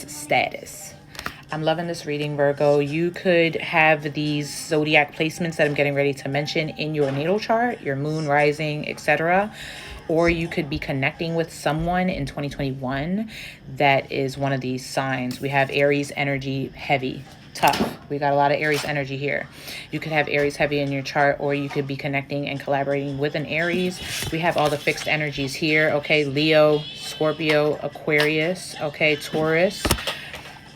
status. I'm loving this reading, Virgo. You could have these zodiac placements that I'm getting ready to mention in your natal chart, your moon, rising, etc. Or you could be connecting with someone in 2021 that is one of these signs. We have Aries energy, heavy, tough. We got a lot of Aries energy here. You could have Aries heavy in your chart, or you could be connecting and collaborating with an Aries. We have all the fixed energies here. Okay, Leo, Scorpio, Aquarius, okay, Taurus.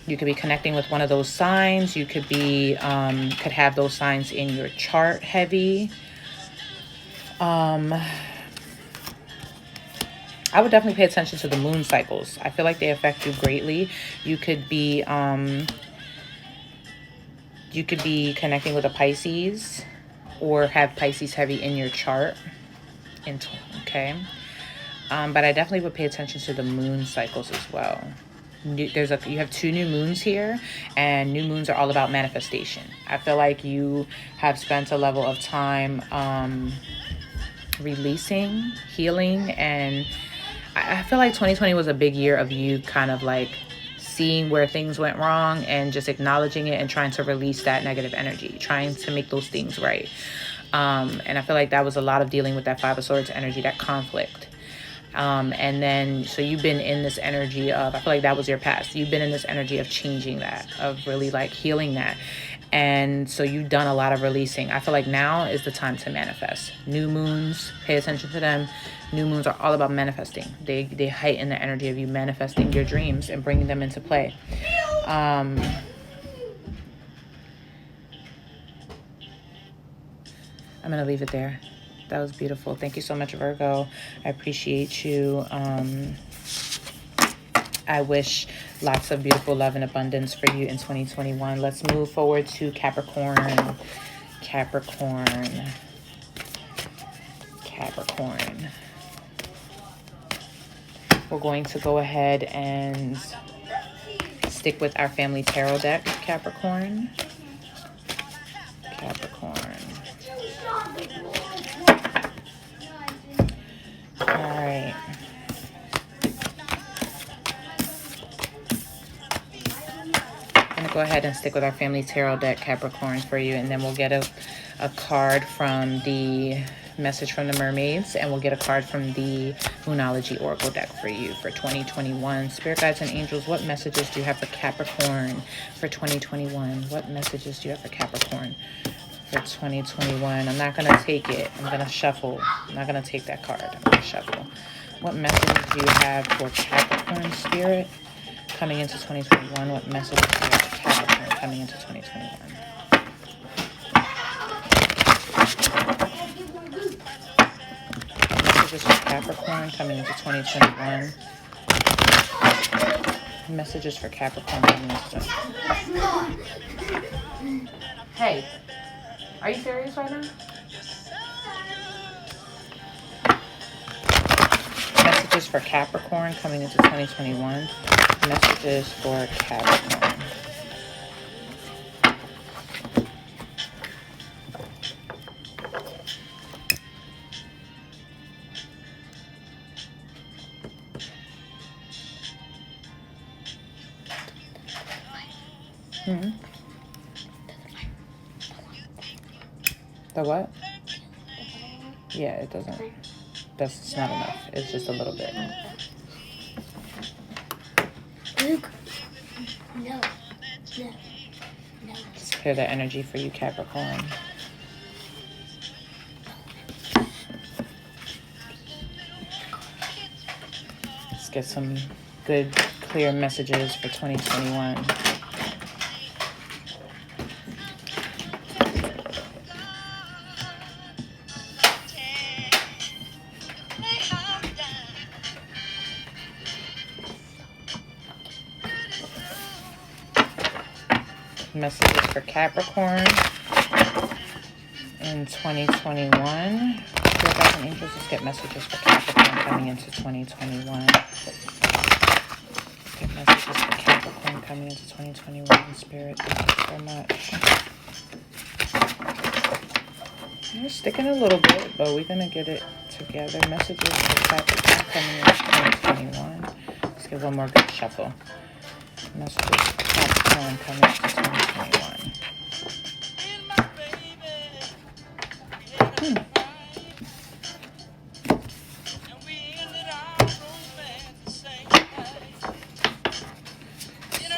You could be connecting with one of those signs. You could be, could have those signs in your chart heavy. I would definitely pay attention to the moon cycles. I feel like they affect you greatly. You could be connecting with a Pisces, or have Pisces heavy in your chart. Okay. But I definitely would pay attention to the moon cycles as well. You have two new moons here, and new moons are all about manifestation. I feel like you have spent a level of time releasing, healing, and I feel like 2020 was a big year of you kind of like seeing where things went wrong and just acknowledging it and trying to release that negative energy, trying to make those things right. And I feel like that was a lot of dealing with that Five of Swords energy, that conflict. And then, so you've been in this energy of, I feel like that was your past. You've been in this energy of changing that, of really like healing that. And so you've done a lot of releasing. I feel like now is the time to manifest. New moons, pay attention to them. New moons are all about manifesting. They heighten the energy of you manifesting your dreams and bringing them into play. I'm going to leave it there. That was beautiful. Thank you so much, Virgo. I appreciate you. I wish lots of beautiful love and abundance for you in 2021. Let's move forward to Capricorn. Capricorn. We're going to go ahead and stick with our family tarot deck, Capricorn. All right. I'm going to go ahead and stick with our family tarot deck, Capricorn, for you, and then we'll get a card from the message from the mermaids, and we'll get a card from the Moonology Oracle deck for you for 2021. Spirit guides and angels, what messages do you have for Capricorn for 2021? What messages do you have for Capricorn for 2021? I'm not going to take it. I'm going to shuffle. I'm not going to take that card. I'm going to shuffle. What messages do you have for Capricorn, Spirit, coming into 2021? What messages do you have for Capricorn coming into 2021? Messages for Capricorn coming into 2021. Messages for Capricorn coming into 2021. Hey, are you serious right now? Messages for Capricorn coming into 2021. Messages for Capricorn. The what? Yeah, it doesn't. It's not enough. It's just a little bit. No. Just clear the energy for you, Capricorn. get some good, clear messages for 2021. Messages for Capricorn in 2021. Spirit guides and angels, let's get messages for Capricorn coming into 2021. Get messages for Capricorn coming into 2021. Spirit, thank you so much. We're sticking a little bit, but we're going to get it together. Messages for Capricorn coming into 2021. Let's get one more good shuffle. Messages for Capricorn coming into 2021.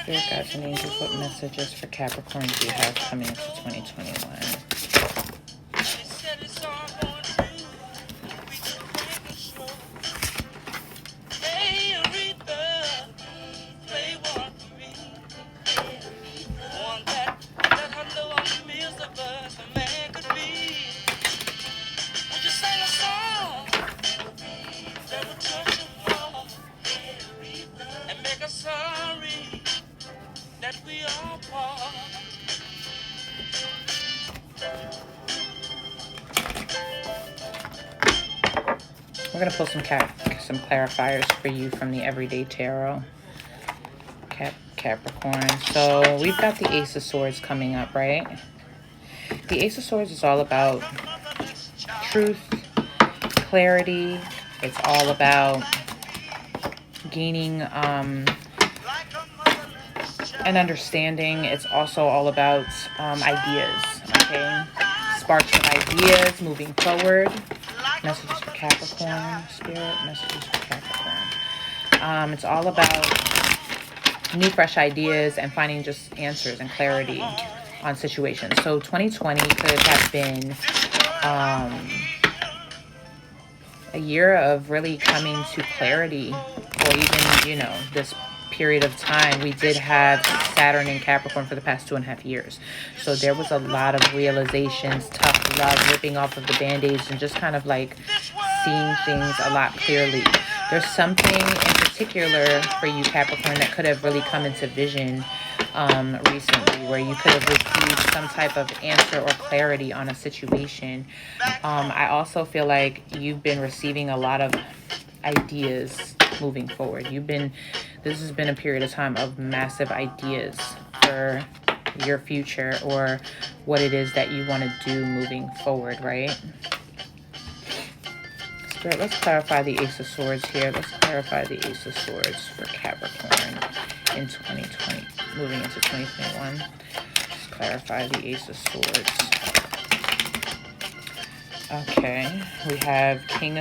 Spirit guides and angels, what messages for Capricorn do you have coming into 2021? We're going to pull some clarifiers for you from the Everyday Tarot. Capricorn. So we've got the Ace of Swords coming up, right? The Ace of Swords is all about truth, clarity. It's all about gaining an understanding. It's also all about ideas, okay? Sparks of ideas moving forward. Messages for Capricorn, Spirit, messages for Capricorn. It's all about new, fresh ideas and finding just answers and clarity on situations. So 2020 could have been a year of really coming to clarity, or even, you know, this period of time. We did have Saturn in Capricorn for the past 2.5 years. So there was a lot of realizations, tough love, ripping off of the band-aids, and just kind of like seeing things a lot clearly. There's something in particular for you, Capricorn, that could have really come into vision recently, where you could have received some type of answer or clarity on a situation. I also feel like you've been receiving a lot of ideas moving forward. This has been a period of time of massive ideas for your future, or what it is that you want to do moving forward, right? Spirit, let's clarify the Ace of Swords here. Let's clarify the Ace of Swords for Capricorn in 2020, moving into 2021. Let's clarify the Ace of Swords. Okay, we have King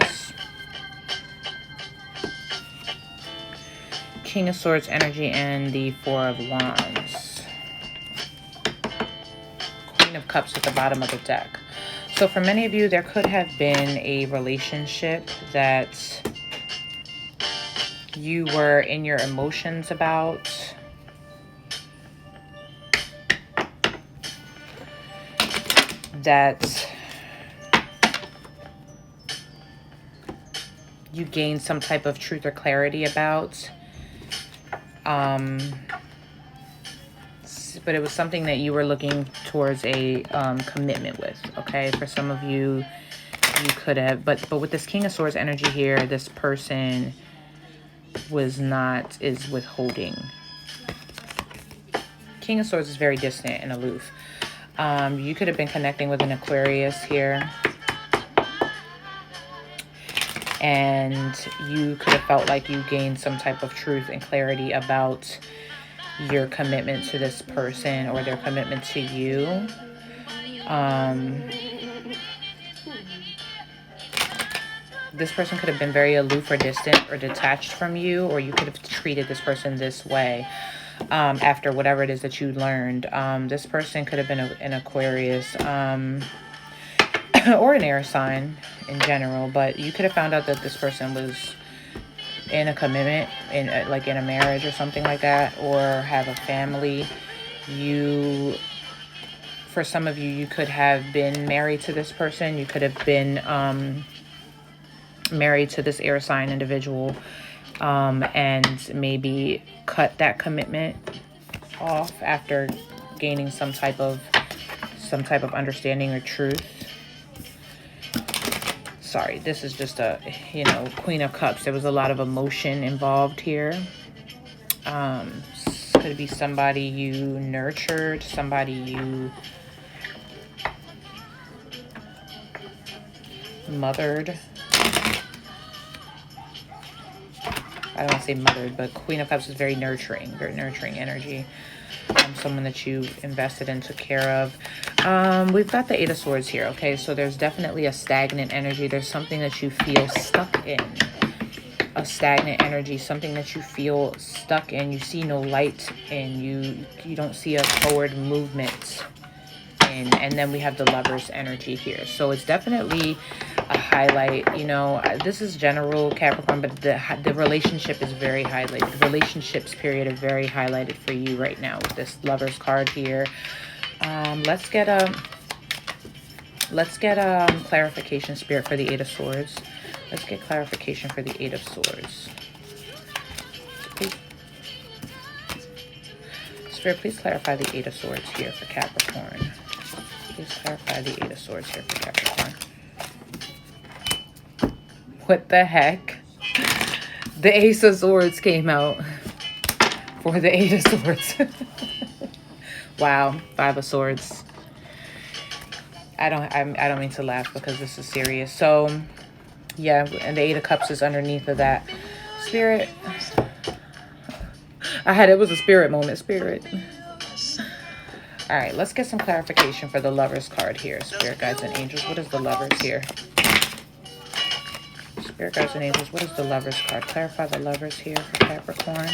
of Swords energy and the Four of Wands. Queen of Cups at the bottom of the deck. So for many of you, there could have been a relationship that you were in your emotions about. That you gained some type of truth or clarity about. But it was something that you were looking towards a commitment with, okay? For some of you, you could have, but with this King of Swords energy here, this person is withholding. King of Swords is very distant and aloof. You could have been connecting with an Aquarius here. And you could have felt like you gained some type of truth and clarity about your commitment to this person, or their commitment to you. This person could have been very aloof or distant or detached from you, or you could have treated this person this way after whatever it is that you learned. This person could have been an Aquarius or an air sign in general, but you could have found out that this person was in a commitment, in like in a marriage or something like that, or have a family. For some of you, you could have been married to this person. You could have been married to this air sign individual, and maybe cut that commitment off after gaining some type of understanding or truth. Sorry, this is just a, Queen of Cups. There was a lot of emotion involved here. Could be somebody you nurtured, somebody you mothered. I don't want to say mothered, but Queen of Cups is very nurturing energy. Someone that you invested in, took care of. We've got the Eight of Swords here, okay? So there's definitely a stagnant energy. There's something that you feel stuck in. A stagnant energy, something that you feel stuck in. You see no light in. You don't see a forward movement in. And then we have the Lover's energy here. So it's definitely a highlight. This is general, Capricorn, but the relationship is very highlighted. The relationships period is very highlighted for you right now with this Lover's card here. Let's get clarification, Spirit, for the Eight of Swords. Let's get clarification for the Eight of Swords. Spirit, please clarify the Eight of Swords here for Capricorn. Please clarify the Eight of Swords here for Capricorn. What the heck? The Ace of Swords came out for the Eight of Swords. Wow, Five of Swords. I don't mean to laugh because this is serious. So, yeah, and the Eight of Cups is underneath of that. Spirit. It was a spirit moment, Spirit. All right, let's get some clarification for the Lover's card here. Spirit, guides, and angels. What is the Lover's here? Spirit, guides, and angels. What is the Lover's card? Clarify the Lover's here for Capricorn.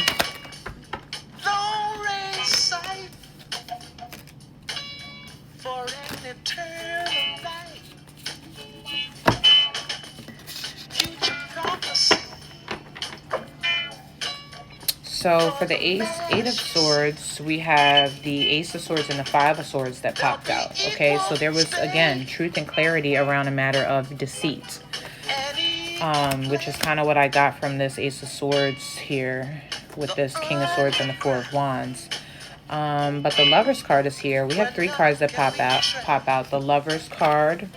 So for the Eight of Swords, we have the Ace of Swords and the Five of Swords that popped out. Okay, so there was, again, truth and clarity around a matter of deceit, which is kind of what I got from this Ace of Swords here with this King of Swords and the Four of Wands. But the Lover's card is here. We have three cards that pop out. The Lover's card,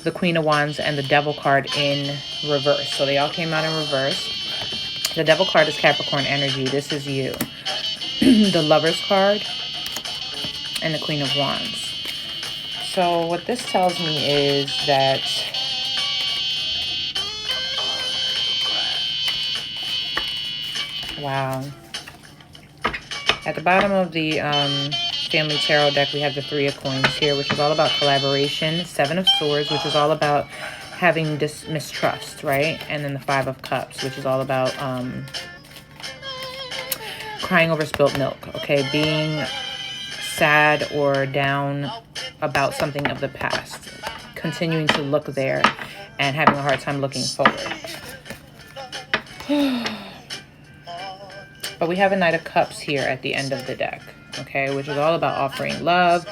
the Queen of Wands, and the Devil card in reverse. So they all came out in reverse. The Devil card is Capricorn energy. This is you. The Lover's card and the Queen of Wands. So what this tells me is that wow. At the bottom of the Family Tarot deck, we have the Three of Coins here, which is all about collaboration. Seven of Swords, which is all about having this mistrust, right? And then the Five of Cups, which is all about crying over spilt milk, okay? Being sad or down about something of the past, continuing to look there and having a hard time looking forward. But we have a Knight of Cups here at the end of the deck, okay? Which is all about offering love,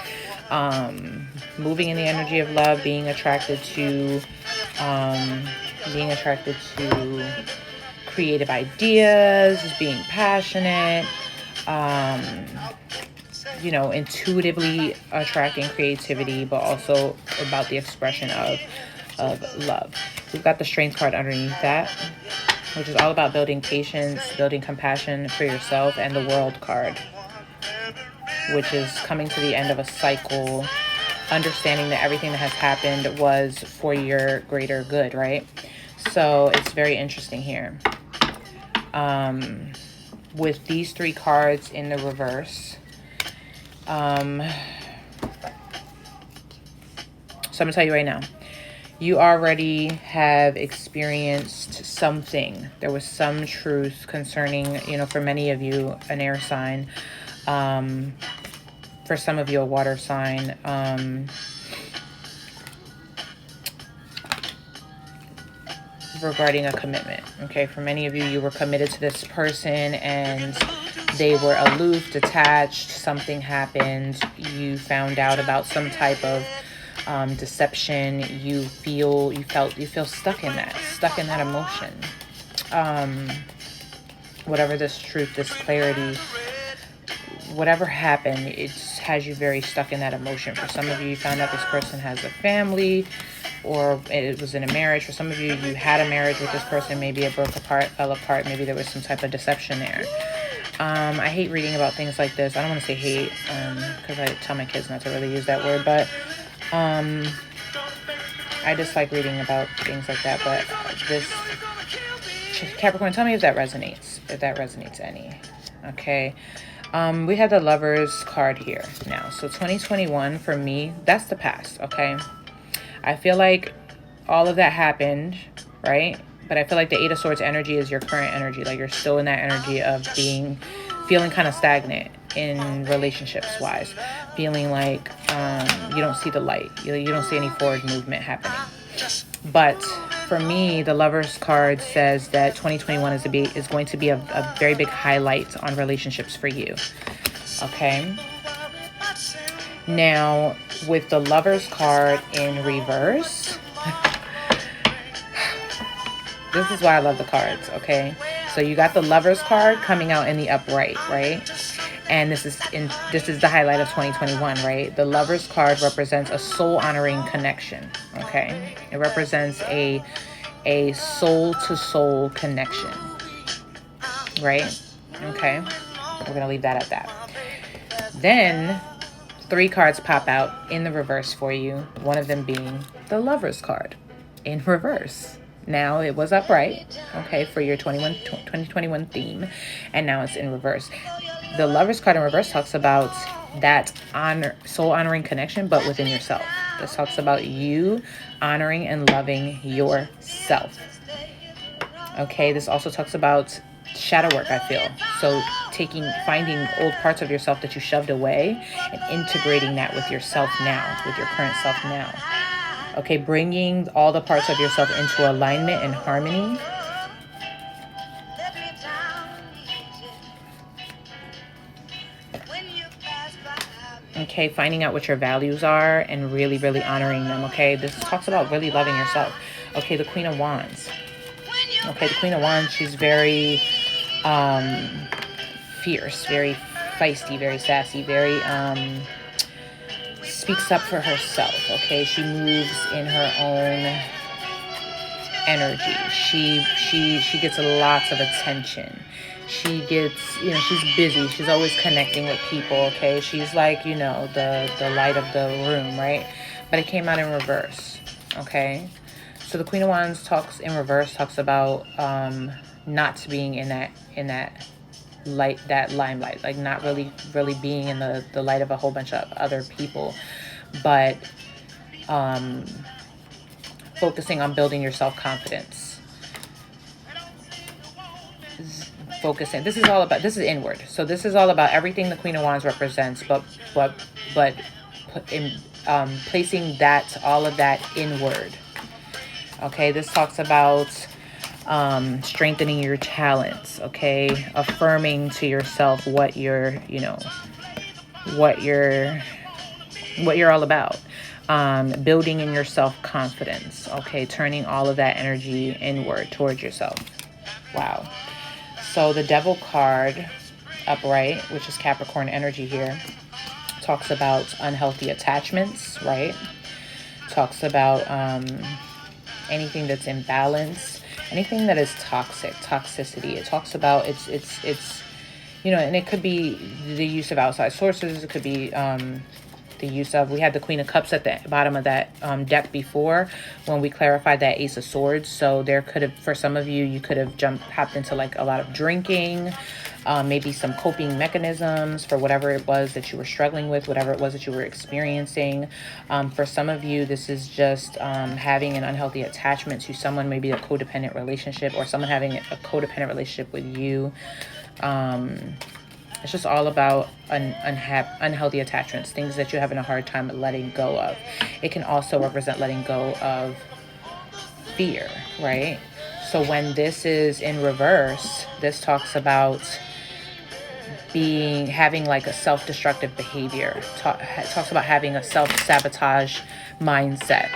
moving in the energy of love, being attracted to creative ideas, being passionate, intuitively attracting creativity, but also about the expression of love. We've got the Strength card underneath that, which is all about building patience, building compassion for yourself, and the World card, which is coming to the end of a cycle, understanding that everything that has happened was for your greater good, right? So it's very interesting here. With these three cards in the reverse, so I'm gonna tell you right now, you already have experienced something. There was some truth concerning, for many of you, an air sign. For some of you, a water sign. regarding a commitment. Okay, for many of you, you were committed to this person and they were aloof, detached. Something happened. You found out about some type of deception. You feel stuck in that emotion. Whatever this truth, this clarity, whatever happened, it has you very stuck in that emotion. For some of you, you found out this person has a family, or it was in a marriage. For some of you, you had a marriage with this person. Maybe it broke apart, fell apart. Maybe there was some type of deception there. I hate reading about things like this. I don't want to say hate, because I tell my kids not to really use that word, but I just like reading about things like that. But this, Capricorn, tell me if that resonates any. Okay. We have the Lovers card here now. So 2021 for me, that's the past, okay? I feel like all of that happened, right? But I feel like the Eight of Swords energy is your current energy. Like you're still in that energy of feeling kind of stagnant in relationships wise. Feeling like you don't see the light. You don't see any forward movement happening. But for me, the Lovers card says that 2021 is going to be a very big highlight on relationships for you. Okay. Now, with the Lovers card in reverse, this is why I love the cards. Okay. So you got the Lovers card coming out in the upright, right? And this is the highlight of 2021, right? The Lovers card represents a soul honoring connection. Okay. It represents a soul to soul connection, right? Okay. We're going to leave that at that. Then 3 cards pop out in the reverse for you. One of them being the Lovers card in reverse. Now it was upright, okay, for your 2021 theme, and now it's in reverse. The Lovers card in reverse talks about that soul honoring connection, but within yourself. This talks about you honoring and loving yourself. Okay, this also talks about shadow work, I feel. So finding old parts of yourself that you shoved away and integrating that with yourself now, with your current self now. Okay, bringing all the parts of yourself into alignment and harmony. Okay, finding out what your values are and really, really honoring them. Okay, this talks about really loving yourself. Okay, the Queen of Wands. Okay, the Queen of Wands, she's very fierce, very feisty, very sassy, very speaks up for herself. Okay, she moves in her own energy. She gets lots of attention. She gets, she's busy. She's always connecting with people. Okay, she's like, the light of the room, right? But it came out in reverse. Okay, so the Queen of Wands talks about not being in that light, that limelight, like not really being in the light of a whole bunch of other people, but focusing on building your self-confidence. This is inward. So this is all about everything the Queen of Wands represents, but placing all of that inward. Okay, this talks about strengthening your talents. Okay, affirming to yourself what you're all about. Building in your self-confidence. Okay, turning all of that energy inward towards yourself. Wow. So the Devil card upright, which is Capricorn energy here, talks about unhealthy attachments, right? Talks about anything that's imbalance, anything that is toxicity. It talks about it's and it could be the use of outside sources. It could be the use of, we had the Queen of Cups at the bottom of that deck before when we clarified that Ace of Swords. So there could have, for some of you, you could have hopped into like a lot of drinking, maybe some coping mechanisms for whatever it was that you were struggling with, whatever it was that you were experiencing. For some of you, this is just having an unhealthy attachment to someone, maybe a codependent relationship, or someone having a codependent relationship with you. It's just all about unhealthy attachments, things that you're having a hard time letting go of. It can also represent letting go of fear, right? So when this is in reverse, this talks about having like a self-destructive behavior. Talks about having a self-sabotage mindset.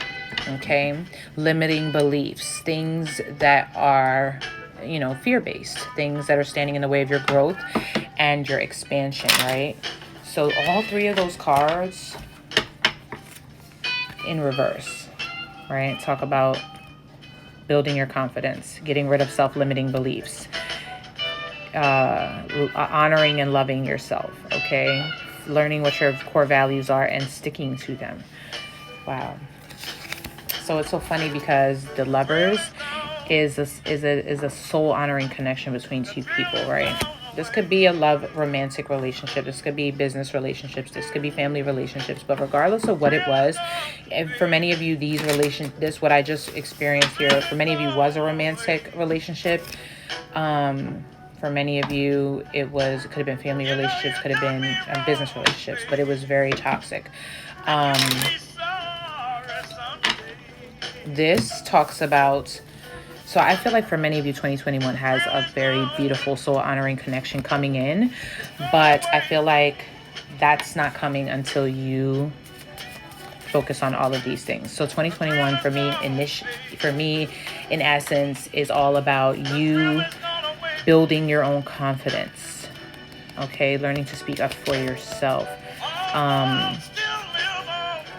Okay, limiting beliefs, things that are, you know, fear-based, things that are standing in the way of your growth and your expansion, right? So all three of those cards in reverse, right? Talk about building your confidence, getting rid of self-limiting beliefs, honoring and loving yourself, okay? Learning what your core values are and sticking to them. Wow. So it's so funny because the Lovers is a soul honoring connection between two people, right? This could be a romantic relationship. This could be business relationships. This could be family relationships. But regardless of what it was, for many of you, this what I just experienced here, for many of you was a romantic relationship. For many of you, it could have been family relationships, could have been business relationships, but it was very toxic. This talks about, so I feel like for many of you, 2021 has a very beautiful soul honoring connection coming in, but I feel like that's not coming until you focus on all of these things. So 2021 for me, in essence, is all about you building your own confidence. Okay, learning to speak up for yourself.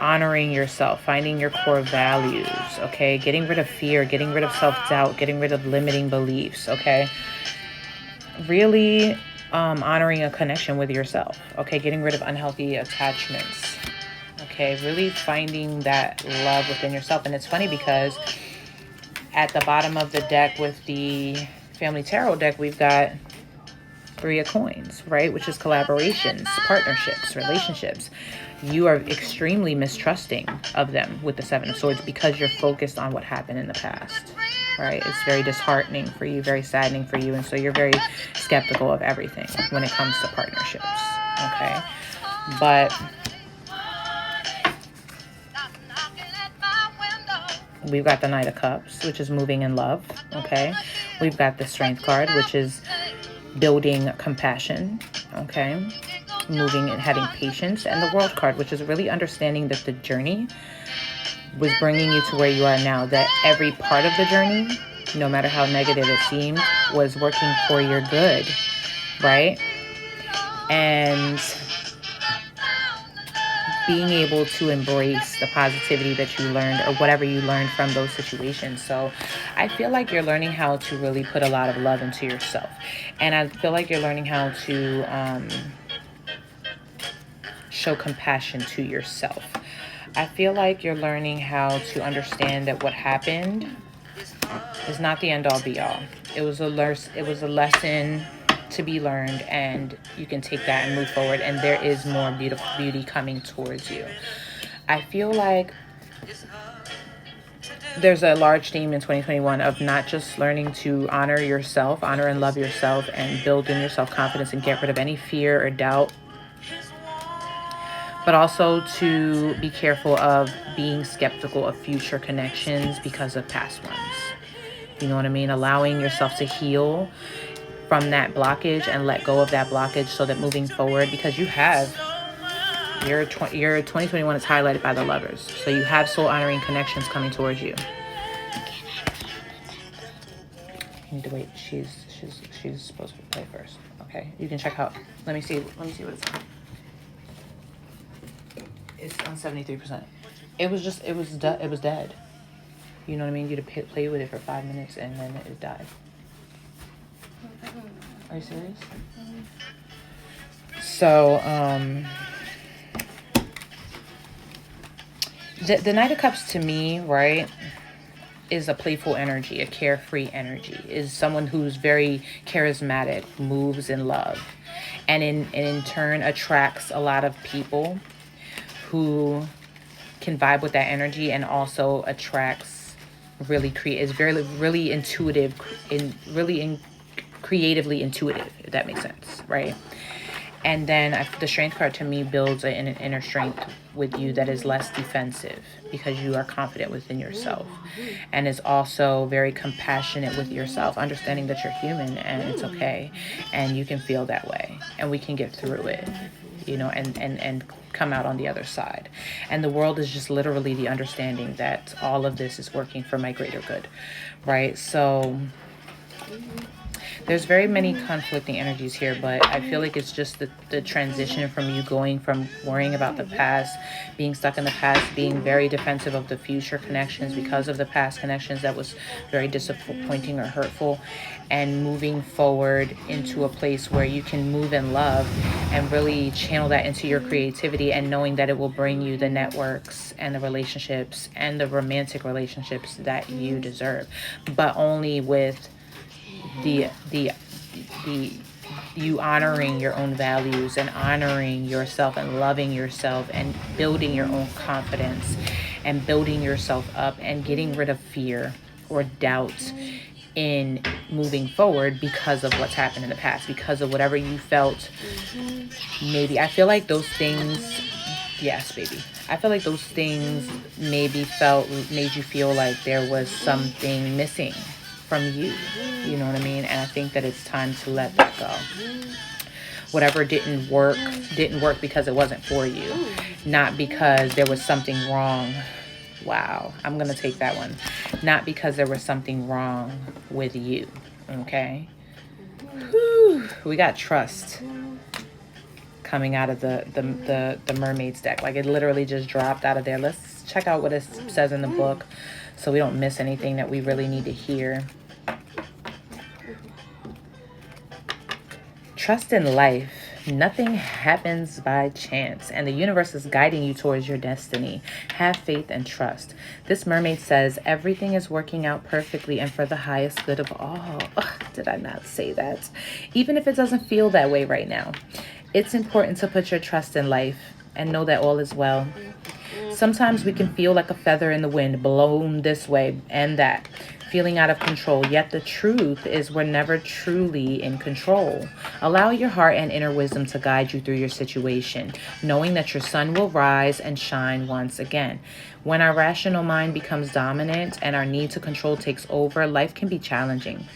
Honoring yourself, finding your core values, okay? Getting rid of fear, getting rid of self-doubt, getting rid of limiting beliefs, okay? Really honoring a connection with yourself, okay? Getting rid of unhealthy attachments, okay? Really finding that love within yourself. And it's funny because at the bottom of the deck with the Family Tarot deck, we've got 3 of Coins, right? Which is collaborations, partnerships, relationships. You are extremely mistrusting of them with the 7 of Swords because you're focused on what happened in the past, right? It's very disheartening for you, very saddening for you. And so you're very skeptical of everything when it comes to partnerships, okay? But we've got the Knight of Cups, which is moving in love, okay? We've got the Strength card, which is building compassion, okay? Moving and having patience. And the World card, which is really understanding that the journey was bringing you to where you are now, that every part of the journey, no matter how negative it seemed, was working for your good, right? And being able to embrace the positivity that you learned or whatever you learned from those situations. So I feel like you're learning how to really put a lot of love into yourself. And I feel like you're learning how to show compassion to yourself. I feel like you're learning how to understand that what happened is not the end all be all. It was a lesson to be learned, and you can take that and move forward, and there is more beauty coming towards you. I feel like there's a large theme in 2021 of not just learning to honor and love yourself and build in your self-confidence and get rid of any fear or doubt, but also to be careful of being skeptical of future connections because of past ones. You know what I mean? Allowing yourself to heal from that blockage and let go of that blockage so that moving forward, because your 2021 is highlighted by the Lovers. So you have soul honoring connections coming towards you. You need to wait. She's supposed to play first. Okay. You can check out. Let me see what it's on. It's on 73%. It was dead. You know what I mean? You'd play with it for 5 minutes and then it died. Are you serious? So, the Knight of Cups to me, right, is a playful energy, a carefree energy, is someone who's very charismatic, moves in love, and in turn attracts a lot of people who can vibe with that energy, and also attracts is really intuitive, creatively intuitive, if that makes sense, right? And then the strength card to me builds an inner strength with you that is less defensive because you are confident within yourself. And is also very compassionate with yourself, understanding that you're human and it's okay. And you can feel that way. And we can get through it, you know, and come out on the other side. And the world is just literally the understanding that all of this is working for my greater good, right? So there's very many conflicting energies here, but I feel like it's just the transition from you going from worrying about the past, being stuck in the past, being very defensive of the future connections because of the past connections that was very disappointing or hurtful, and moving forward into a place where you can move in love and really channel that into your creativity, and knowing that it will bring you the networks and the relationships and the romantic relationships that you deserve, but only with the you honoring your own values and honoring yourself and loving yourself and building your own confidence and building yourself up and getting rid of fear or doubt in moving forward because of what's happened in the past, because of whatever you felt. Maybe I feel like those things, yes baby, I feel like those things made you feel like there was something missing from you, you know what I mean? And I think that it's time to let that go. Whatever didn't work because it wasn't for you, not because there was something wrong. Wow, I'm gonna take that one. Not because there was something wrong with you, okay? Whew. We got trust coming out of the mermaids deck. Like, it literally just dropped out of there. Let's check out what it says in the book so we don't miss anything that we really need to hear. Trust in life. Nothing happens by chance, and the universe is guiding you towards your destiny. Have faith and trust. This mermaid says everything is working out perfectly and for the highest good of all. Ugh, did I not say that? Even if it doesn't feel that way right now, it's important to put your trust in life and know that all is well. Sometimes we can feel like a feather in the wind, blown this way and that, feeling out of control. Yet the truth is we're never truly in control. Allow your heart and inner wisdom to guide you through your situation, knowing that your sun will rise and shine once again. When our rational mind becomes dominant and our need to control takes over, life can be challenging.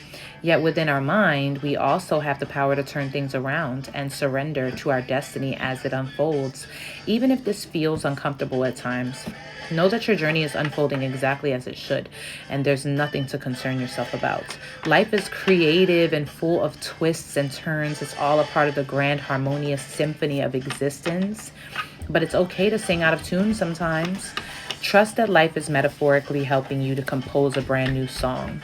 Yet within our mind, we also have the power to turn things around and surrender to our destiny as it unfolds. Even if this feels uncomfortable at times, know that your journey is unfolding exactly as it should, and there's nothing to concern yourself about. Life is creative and full of twists and turns. It's all a part of the grand harmonious symphony of existence, but it's okay to sing out of tune sometimes. Trust that life is metaphorically helping you to compose a brand new song.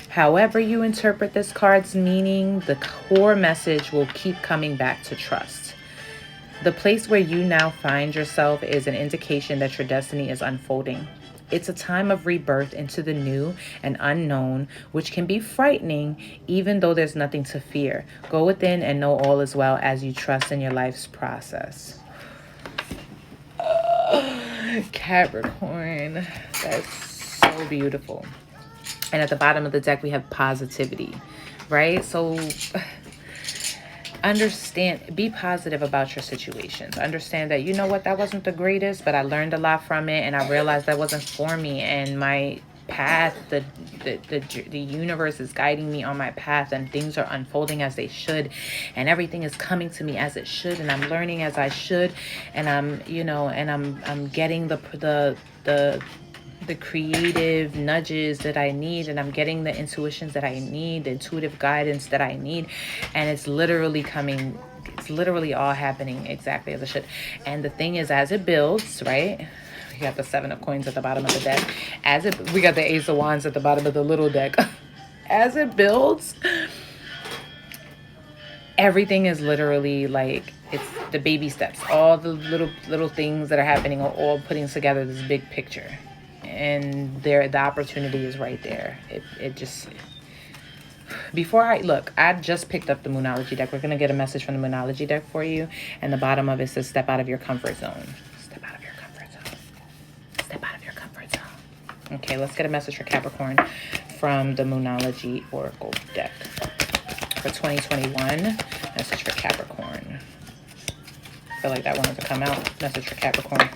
However you interpret this card's meaning, the core message will keep coming back to trust. The place where you now find yourself is an indication that your destiny is unfolding. It's a time of rebirth into the new and unknown, which can be frightening, even though there's nothing to fear. Go within and know all is well as you trust in your life's process. Capricorn, that's so beautiful. And at the bottom of the deck, we have positivity, right? So understand, be positive about your situations. Understand that, you know what, that wasn't the greatest, but I learned a lot from it, and I realized that wasn't for me. And my path, the universe is guiding me on my path, and things are unfolding as they should, and everything is coming to me as it should, and I'm learning as I should, and I'm getting the creative nudges that I need, and I'm getting the intuitions that I need, the intuitive guidance that I need, and it's literally all happening exactly as it should. And the thing is, as it builds, right? We got the 7 of coins at the bottom of the deck. We got the Ace of Wands at the bottom of the little deck. As it builds, everything is literally like, it's the baby steps. All the little things that are happening are all putting together this big picture. And the opportunity is right there. It just, I just picked up the Moonology deck. We're going to get a message from the Moonology deck for you. And the bottom of it says, step out of your comfort zone. Step out of your comfort zone. Step out of your comfort zone. Okay, let's get a message for Capricorn from the Moonology Oracle deck for 2021. Message for Capricorn. feel like that wanted to come out. Message for Capricorn.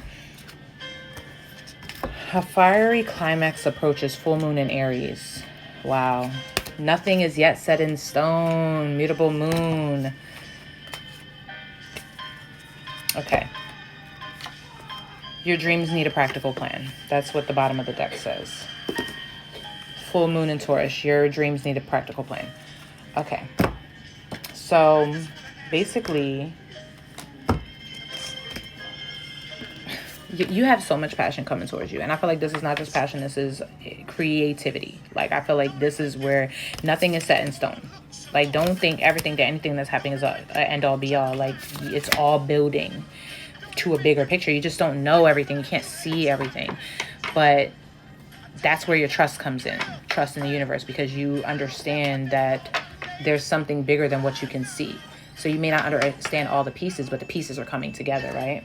A fiery climax approaches full moon in Aries. Wow. Nothing is yet set in stone. Mutable moon. Okay. Your dreams need a practical plan. That's what the bottom of the deck says. Full moon in Taurus. Your dreams need a practical plan. Okay. So basically, you have so much passion coming towards you. And I feel like this is not just passion. This is creativity. Like, I feel like this is where nothing is set in stone. Like, don't think anything that's happening is a end all be all. Like, it's all building to a bigger picture. You just don't know everything. You can't see everything. But that's where your trust comes in. Trust in the universe, because you understand that there's something bigger than what you can see. So you may not understand all the pieces, but the pieces are coming together, right?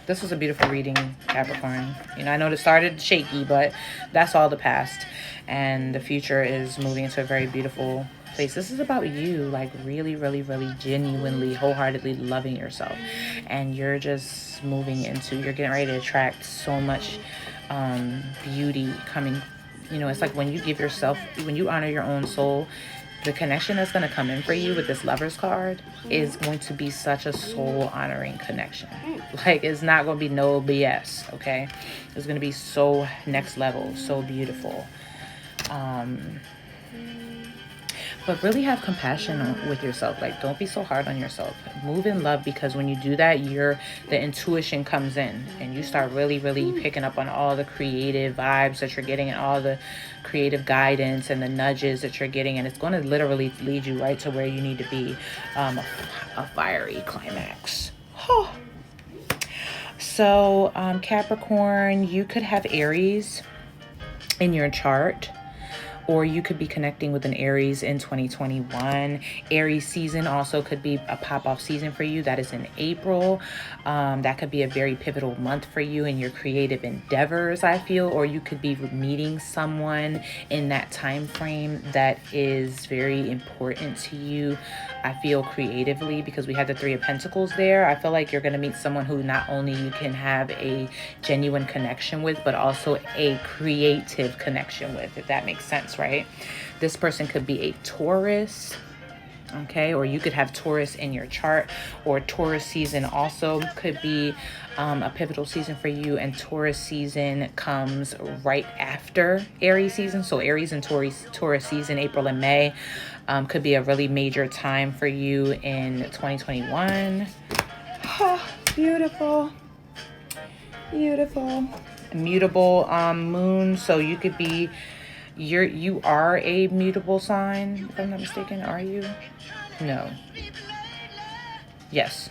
This was a beautiful reading, Capricorn. You know, I know it started shaky, but that's all the past. And the future is moving into a very beautiful place. This is about you, like really, really, really genuinely, wholeheartedly loving yourself. And you're just moving into, you're getting ready to attract so much beauty coming. You know, it's like when you give yourself, when you honor your own soul, the connection that's going to come in for you with this Lover's card is going to be such a soul honoring connection. Like, it's not going to be no BS, okay? It's going to be so next level, so beautiful. But really have compassion with yourself. Like, don't be so hard on yourself. Move in love, because when you do that, the intuition comes in and you start really, really picking up on all the creative vibes that you're getting and all the creative guidance and the nudges that you're getting. And it's going to literally lead you right to where you need to be. A fiery climax. So, Capricorn, you could have Aries in your chart, or you could be connecting with an Aries in 2021. Aries season also could be a pop-off season for you. That is in April. That could be a very pivotal month for you in your creative endeavors, I feel. Or you could be meeting someone in that time frame that is very important to you, I feel, creatively, because we had the Three of Pentacles there. I feel like you're going to meet someone who not only you can have a genuine connection with, but also a creative connection with, if that makes sense, right? This person could be a Taurus, okay? Or you could have Taurus in your chart, or Taurus season also could be a pivotal season for you. And Taurus season comes right after Aries season. So Aries and Taurus season, April and May, could be a really major time for you in 2021. Oh, beautiful. Beautiful. Mutable moon. So you could be, you are a mutable sign, if I'm not mistaken. Are you? No. Yes.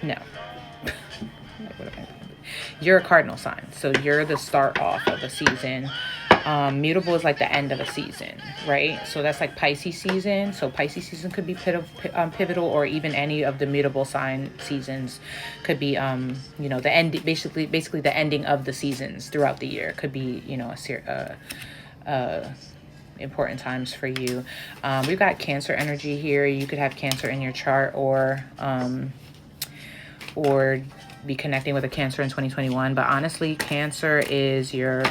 No. You're a cardinal sign, so you're the start off of a season. Mutable is like the end of a season, right? So that's like Pisces season. So Pisces season could be pivotal, or even any of the mutable sign seasons could be, you know, the end, basically the ending of the seasons throughout the year could be, you know, important times for you. We've got Cancer energy here. You could have Cancer in your chart, or be connecting with a Cancer in 2021. But honestly, Cancer is your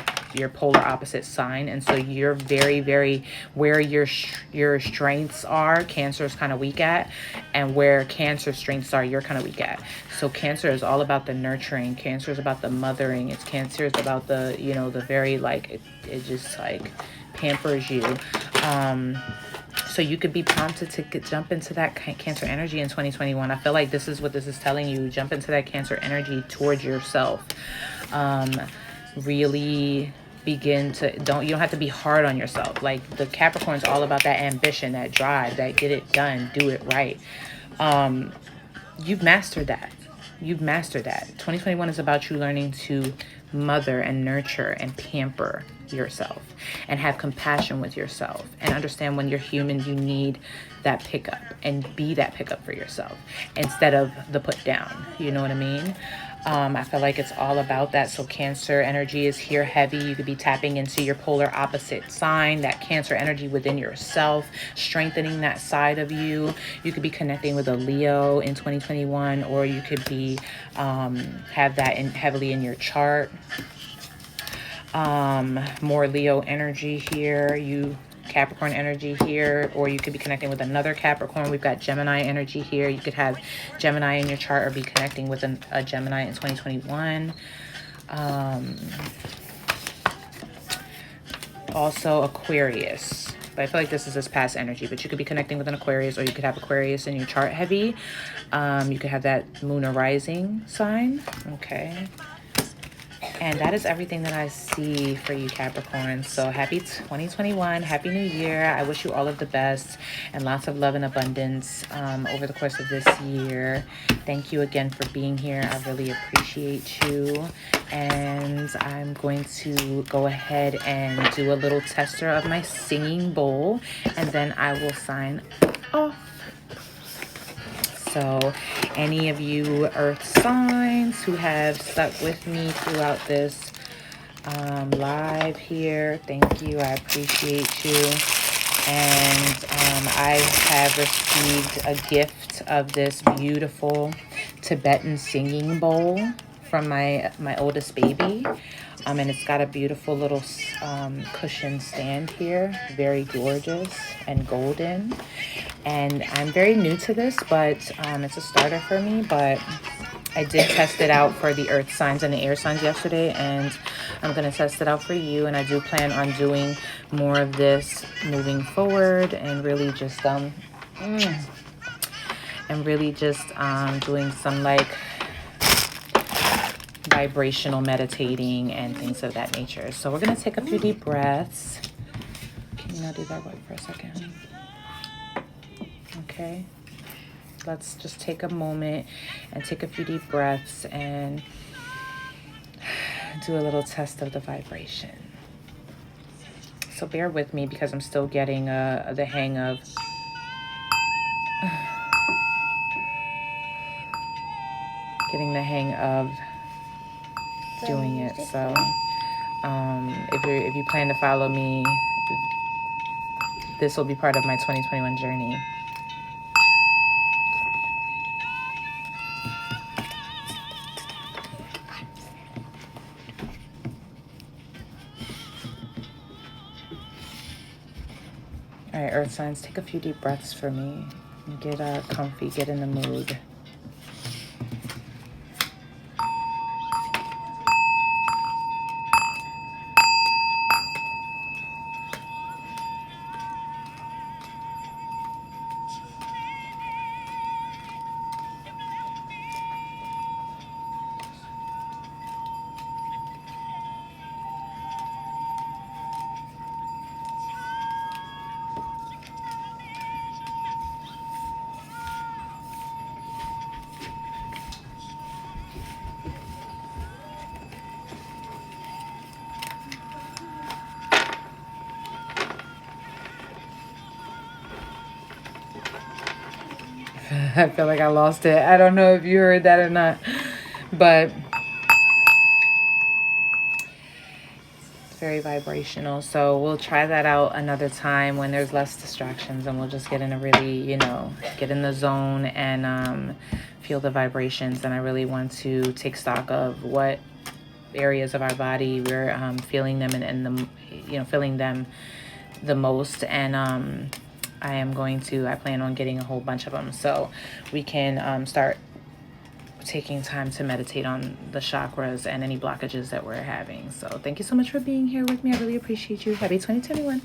polar opposite sign, and so you're very, very, where your strengths are, Cancer is kind of weak at, and where Cancer's strengths are, you're kind of weak at. So Cancer is all about the nurturing. Cancer is about the mothering. Cancer is about the, you know, the very, like, it just like pampers you. So you could be prompted to jump into that Cancer energy in 2021. I feel like this is what this is telling you. Jump into that Cancer energy towards yourself. Really begin to, you don't have to be hard on yourself. Like, the Capricorn's all about that ambition, that drive, that get it done, do it right. You've mastered that. You've mastered that. 2021 is about you learning to mother and nurture and pamper yourself, and have compassion with yourself, and understand when you're human, you need that pickup, and be that pickup for yourself instead of the put down. You know what I mean? I feel like it's all about that. So Cancer energy is here heavy. You could be tapping into your polar opposite sign, that Cancer energy within yourself, strengthening that side of you. You could be connecting with a Leo in 2021, or you could be have that heavily in your chart. More Leo energy here. Capricorn energy here, or you could be connecting with another Capricorn. We've got Gemini energy here. You could have Gemini in your chart or be connecting with a Gemini in 2021. Also Aquarius, but I feel like this is this past energy, but you could be connecting with an Aquarius, or you could have Aquarius in your chart heavy. You could have that moon or rising sign. Okay. And that is everything that I see for you, Capricorn. So happy 2021. Happy New Year. I wish you all of the best and lots of love and abundance over the course of this year. Thank you again for being here. I really appreciate you. And I'm going to go ahead and do a little tester of my singing bowl, and then I will sign off. So any of you earth signs who have stuck with me throughout this live here, thank you. I appreciate you. And I have received a gift of this beautiful Tibetan singing bowl from my oldest baby. And it's got a beautiful little cushion stand here, very gorgeous and golden. And I'm very new to this, but it's a starter for me. But I did test it out for the earth signs and the air signs yesterday, and I'm going to test it out for you. And I do plan on doing more of this moving forward, and really just doing some like vibrational meditating and things of that nature. So we're going to take a few deep breaths. Can you not do that one for a second? Okay, let's just take a moment and take a few deep breaths and do a little test of the vibration. So bear with me because I'm still getting the hang of doing it. So if you plan to follow me, this will be part of my 2021 journey. All right, earth signs, take a few deep breaths for me. Get comfy, get in the mood. I feel like I lost it. I don't know if you heard that or not, but it's very vibrational. So we'll try that out another time when there's less distractions, and we'll just get in a really, get in the zone and feel the vibrations. And I really want to take stock of what areas of our body we're feeling them and feeling them the most. And I plan on getting a whole bunch of them so we can start taking time to meditate on the chakras and any blockages that we're having. So thank you so much for being here with me. I really appreciate you. Happy 2021.